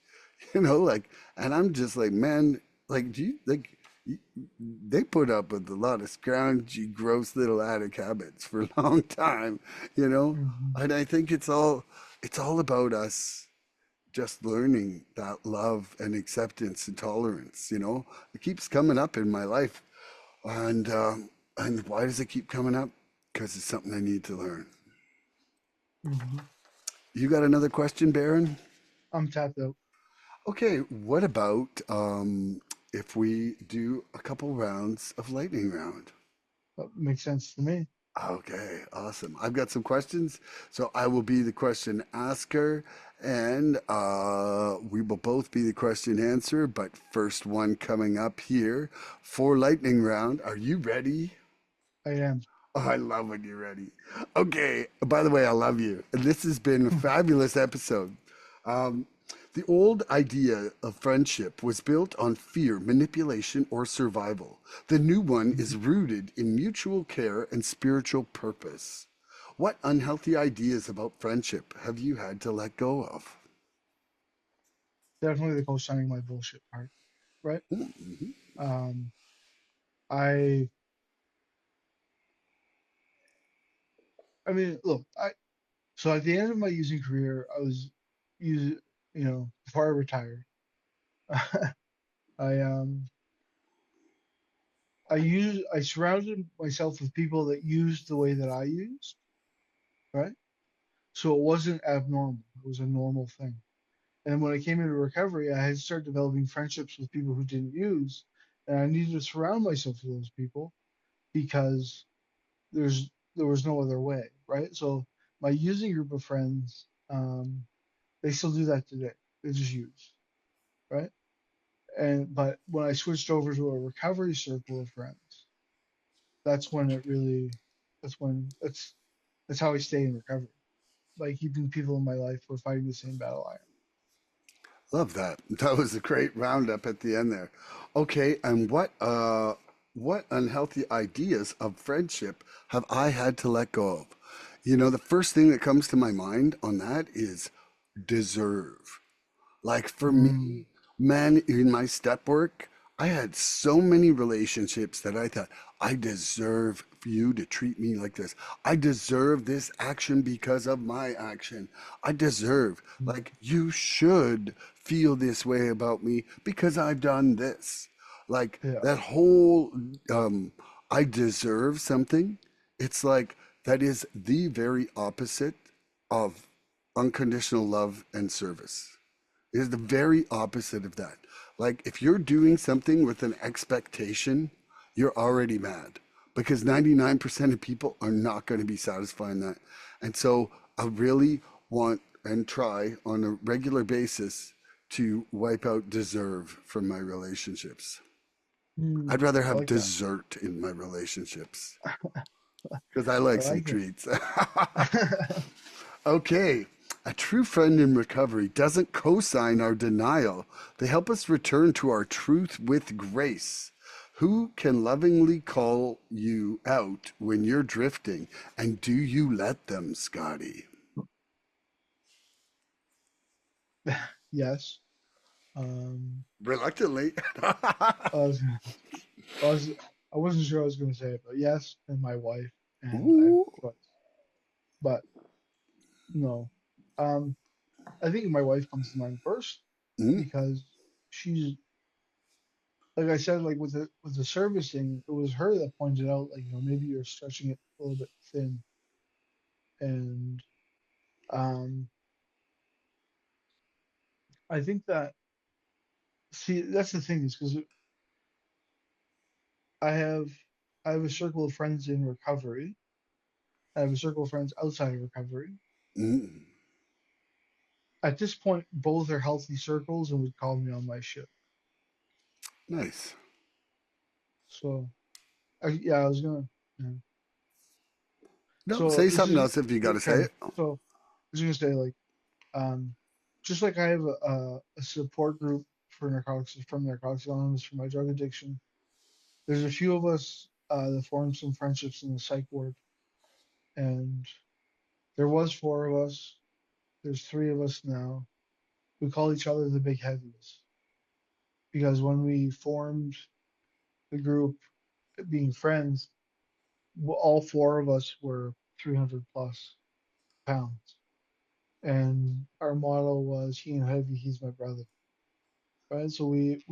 Speaker 1: you know, like, and I'm just like, man, like, do you, like, they put up with a lot of scroungy, gross little attic habits for a long time, you know?
Speaker 2: Mm-hmm.
Speaker 1: And I think it's all about us just learning that love and acceptance and tolerance, you know? It keeps coming up in my life. And why does it keep coming up? Because it's something I need to learn.
Speaker 2: Mm-hmm.
Speaker 1: You got another question, Baron?
Speaker 2: I'm tapped out.
Speaker 1: Okay, what about if we do a couple rounds of lightning round?
Speaker 2: That makes sense to me.
Speaker 1: Okay, awesome. I've got some questions, so I will be the question asker, and we will both be the question answerer. But first one coming up here for lightning round. Are you ready?
Speaker 2: I am.
Speaker 1: Oh, I love when you're ready. Okay. By the way, I love you. And this has been a fabulous episode. Um, the old idea of friendship was built on fear, manipulation, or survival. The new one is
Speaker 2: Mhm.
Speaker 1: rooted in mutual care and spiritual purpose. What unhealthy ideas about friendship have you had to let go of?
Speaker 2: Definitely the co-signing my bullshit part, right?
Speaker 1: Mhm.
Speaker 2: Um, I, I mean, look, So at the end of my using career, I was using, before I retired, I I surrounded myself with people that used the way that I used, right? So it wasn't abnormal. It was a normal thing. And when I came into recovery, I had started developing friendships with people who didn't use, and I needed to surround myself with those people because there was no other way, right? So my using group of friends, they still do that today. They just use, right? And but when I switched over to a recovery circle of friends, that's when it really, that's when that's how I stay in recovery by keeping people in my life who are fighting the same battle I am.
Speaker 1: Love that. That was a great roundup at the end there. Okay, and what unhealthy ideas of friendship have I had to let go of? You know, the first thing that comes to my mind on that is deserve. Like for
Speaker 2: Mm,
Speaker 1: me, man, in my step work, I had so many relationships that I thought, I deserve for you to treat me like this. I deserve this action because of my action. I deserve,
Speaker 2: mm,
Speaker 1: like, you should feel this way about me because I've done this. Like
Speaker 2: yeah,
Speaker 1: that whole, um, I deserve something. It's like that is the very opposite of unconditional love and service. It is the very opposite of that. Like if you're doing something with an expectation, you're already mad because 99% of people are not going to be satisfying that. And so I really want and try on a regular basis to wipe out deserve from my relationships. I'd rather
Speaker 2: I
Speaker 1: have
Speaker 2: like that.
Speaker 1: dessert in my relationships because I like
Speaker 2: I
Speaker 1: some
Speaker 2: like it.
Speaker 1: treats. Okay. A true friend in recovery doesn't co-sign our denial. They help us return to our truth with grace. Who can lovingly call you out when you're drifting? And do you let them, Scotty?
Speaker 2: Yes. Um,
Speaker 1: Reluctantly.
Speaker 2: I was, I was, I wasn't sure I was going to say it, but yes, and my wife, and I have
Speaker 1: Ooh.
Speaker 2: choice. But no, um, I think my wife comes to mind first
Speaker 1: Mm,
Speaker 2: because she's, like I said, like with the servicing, it was her that pointed out, like, maybe you're stretching it a little bit thin, and um, I think that, see, that's the thing is because I have I have a circle of friends in recovery. I have a circle of friends outside of recovery.
Speaker 1: mm.
Speaker 2: At this point, both are healthy circles and would call me on my shit.
Speaker 1: Nice.
Speaker 2: So, yeah, I was gonna. Yeah.
Speaker 1: No,
Speaker 2: So
Speaker 1: say
Speaker 2: this
Speaker 1: something
Speaker 2: is
Speaker 1: else if you got to say
Speaker 2: okay.
Speaker 1: it.
Speaker 2: So I was gonna say, like, um, just like I have a support group for narcotics from Narcotics Anonymous for my drug addiction. There's a few of us that formed some friendships in the psych ward, and there was four of us. There's three of us now. We call each other the Big Heavies because when we formed the group, being friends, all four of us were 300 plus pounds. And our motto was, "He ain't heavy, he's my brother." Right? So we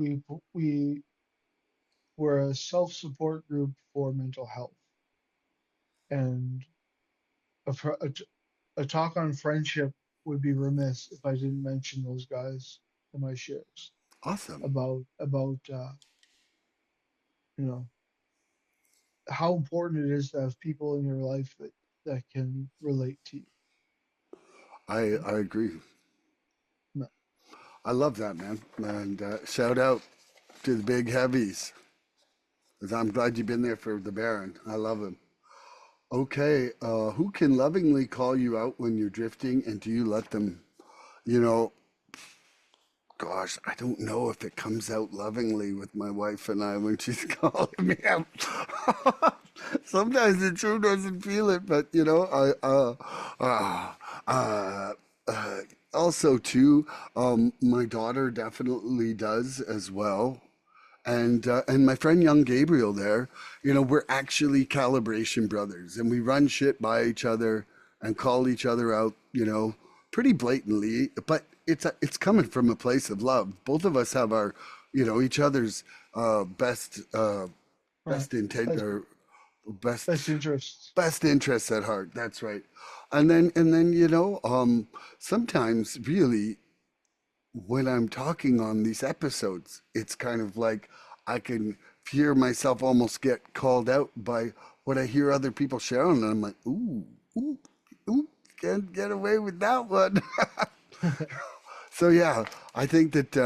Speaker 2: were a self-support group for mental health. And a, a talk on friendship would be remiss if I didn't mention those guys in my shares
Speaker 1: Awesome.
Speaker 2: about you know how important it is to have people in your life that can relate to you. Right?
Speaker 1: I agree.
Speaker 2: No.
Speaker 1: I love that, man. And shout out to the big heavies. 'Cause I'm glad you've been there for the Baron. I love him. Okay, who can lovingly call you out when you're drifting, and do you let them? You know, gosh, I don't know if it comes out lovingly with my wife and I when she's calling me out. Sometimes it sure doesn't feel it, but uh, uh, uh, also too, my daughter definitely does as well. And my friend young Gabriel there, we're actually calibration brothers, and we run shit by each other, and call each other out, pretty blatantly, but it's coming from a place of love. Both of us have our, each other's best
Speaker 2: Right.
Speaker 1: intent
Speaker 2: Best,
Speaker 1: or best
Speaker 2: best interests.
Speaker 1: best interests at heart. That's right. And then sometimes really when I'm talking on these episodes, it's kind of like I can hear myself almost get called out by what I hear other people sharing, and I'm like, ooh, ooh, ooh, can't get away with that one. So yeah, I think that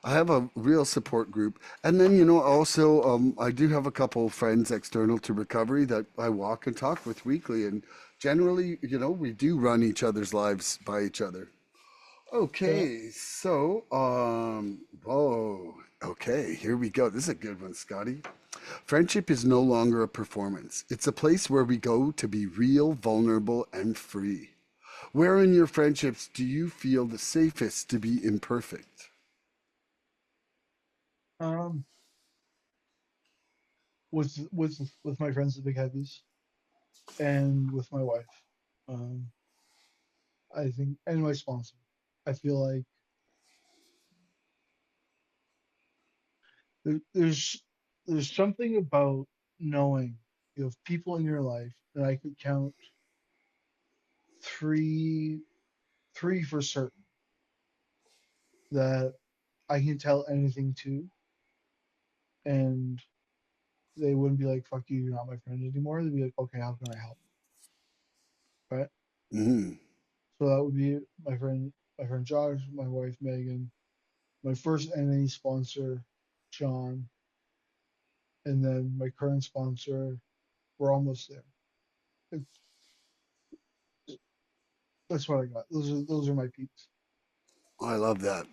Speaker 1: I have a real support group, and then also I do have a couple of friends external to recovery that I walk and talk with weekly, and generally we do run each other's lives by each other.
Speaker 2: Yeah.
Speaker 1: Okay, so okay, here we go. This is a good one, Scotty. Friendship is no longer a performance. It's a place where we go to be real, vulnerable, and free. Where in your friendships do you feel the safest to be imperfect?
Speaker 2: Um, with my friends, the big heavies, and with my wife. Um, I think, and my sponsor. I feel like there's something about knowing you have people in your life that I could count three for certain that I can tell anything to, and they wouldn't be like, "Fuck you, you're not my friend anymore." They'd be like, "Okay, how can I help?" Right?
Speaker 1: Mm,
Speaker 2: So that would be my friend Josh, my wife Megan, my first NA sponsor, John, and then my current sponsor. We're almost there. It's, that's what I got. Those are my peeps.
Speaker 1: I love that.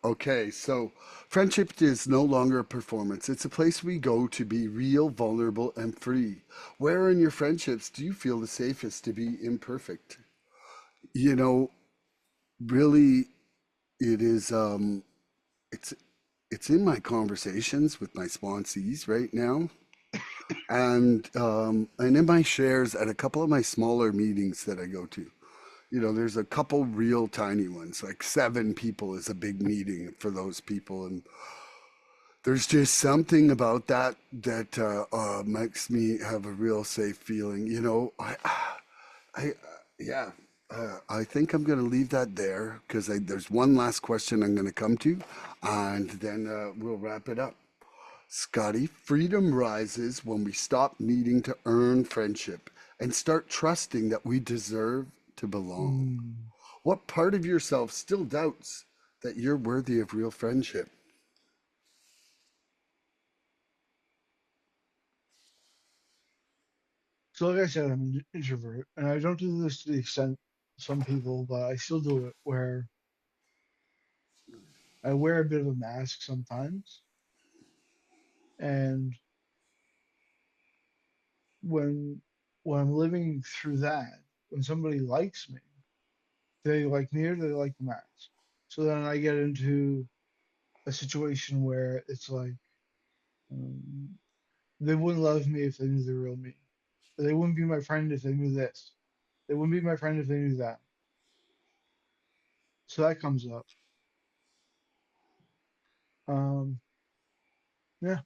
Speaker 1: Okay, so friendship is no longer a performance. It's a place we go to be real, vulnerable, and free. Where in your friendships do you feel the safest to be imperfect? You know, really, it is. It's it's in my conversations with my sponsees right now, and in my shares at a couple of my smaller meetings that I go to. There's a couple real tiny ones, like 7 people is a big meeting for those people, and there's just something about that makes me have a real safe feeling. I yeah. I think I'm going to leave that there because there's one last question I'm going to come to, and then we'll wrap it up. Scotty, freedom rises when we stop needing to earn friendship and start trusting that we deserve to belong.
Speaker 2: Mm.
Speaker 1: What part of yourself still doubts that you're worthy of real friendship?
Speaker 2: So like I said, I'm an introvert, and I don't do this to the extent some people, but I still do it where I wear a bit of a mask sometimes, and when I'm living through that, when somebody likes me, they like me or they like the mask. So then I get into a situation where it's like um, they wouldn't love me if they knew the real me. They wouldn't be my friend if they knew this. They wouldn't be my friend if they knew that. So that comes up. Um, yeah.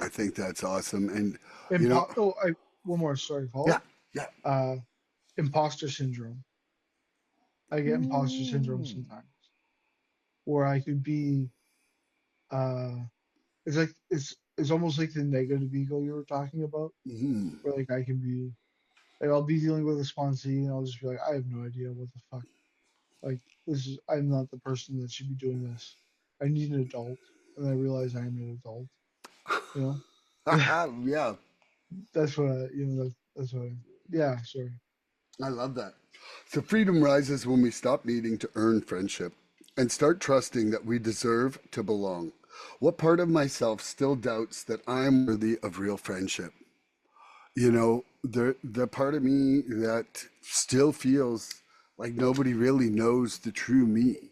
Speaker 1: I think that's awesome. And, you know,
Speaker 2: Oh, one more. Sorry,
Speaker 1: yeah,
Speaker 2: follow.
Speaker 1: yeah.
Speaker 2: Uh, imposter syndrome. I get imposter syndrome
Speaker 1: Ooh.
Speaker 2: sometimes, where I could be. Uh, it's like it's almost like the negative ego you were talking about,
Speaker 1: Mm.
Speaker 2: where like I can be like I'll be dealing with a sponsee and I'll just be like I have no idea what the fuck. Like this is I'm not the person that should be doing this. I need an adult, and I realize I am an adult. You know,
Speaker 1: Yeah,
Speaker 2: that's what that's what yeah. Sorry.
Speaker 1: I love that. So freedom rises when we stop needing to earn friendship and start trusting that we deserve to belong. What part of myself still doubts that I'm worthy of real friendship? The part of me that still feels like nobody really knows the true me.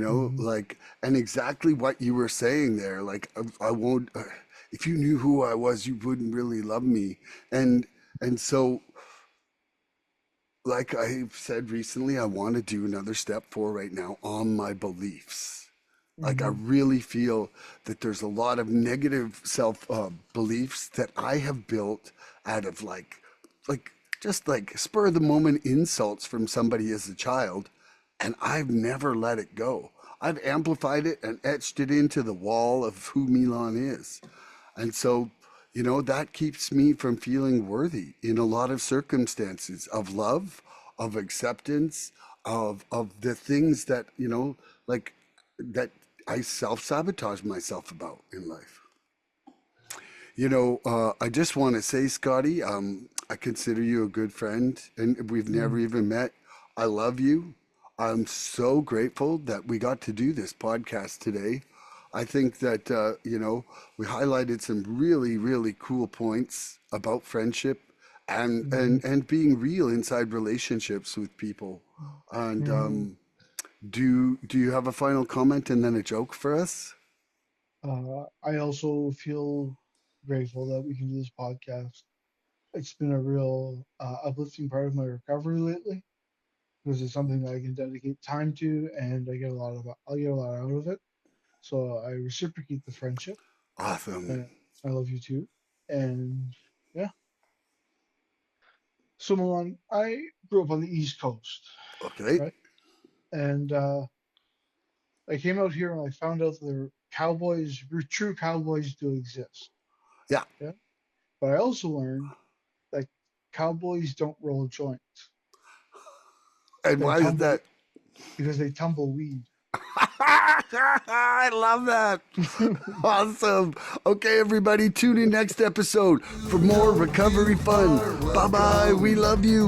Speaker 2: Hmm.
Speaker 1: Like, and exactly what you were saying there. Like, I won't. If you knew who I was, you wouldn't really love me. And and so like I've said recently, I want to do another step forward right now on my beliefs. Like I
Speaker 2: Mm-hmm.
Speaker 1: really feel that there's a lot of negative self beliefs that I have built out of like just like spur of the moment insults from somebody as a child, and I've never let it go. I've amplified it and etched it into the wall of who Milan is. And so, that keeps me from feeling worthy in a lot of circumstances of love, of acceptance, of the things that, like that I self-sabotage myself about in life. I just want to say, Scotty, I consider you a good friend, and we've never
Speaker 2: Mm.
Speaker 1: even met. I love you. I'm so grateful that we got to do this podcast today. I think that, we highlighted some really, really cool points about friendship and,
Speaker 2: Mm-hmm.
Speaker 1: and, and being real inside relationships with people. And
Speaker 2: Mm-hmm.
Speaker 1: do you have a final comment and then a joke for us?
Speaker 2: I also feel grateful that we can do this podcast. It's been a real uplifting part of my recovery lately because it's something that I can dedicate time to, and I get a lot out of it. So I reciprocate the friendship,
Speaker 1: Awesome.
Speaker 2: and I love you too. And yeah, so Milan, I grew up on the East Coast,
Speaker 1: Okay.
Speaker 2: right? And I came out here and I found out that true cowboys do exist.
Speaker 1: Yeah.
Speaker 2: Yeah, but I also learned that cowboys don't roll joints.
Speaker 1: And
Speaker 2: They
Speaker 1: why is
Speaker 2: tumble
Speaker 1: that?
Speaker 2: because they tumble weed.
Speaker 1: I love that. Awesome. Okay, everybody, tune in next episode for more recovery fun. Bye bye. We love you.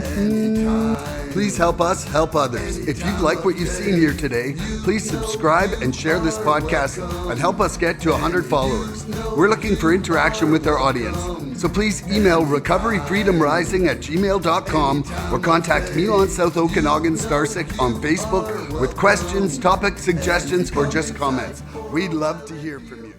Speaker 1: Please help us help others. If you like what you've seen here today, please subscribe and share this podcast and help us get to 100 followers. We're looking for interaction with our audience. So please email recoveryfreedomrising@gmail.com or contact Milan South Okanagan Starcic on Facebook with questions, topic suggestions, or just comments. We'd love to hear from you.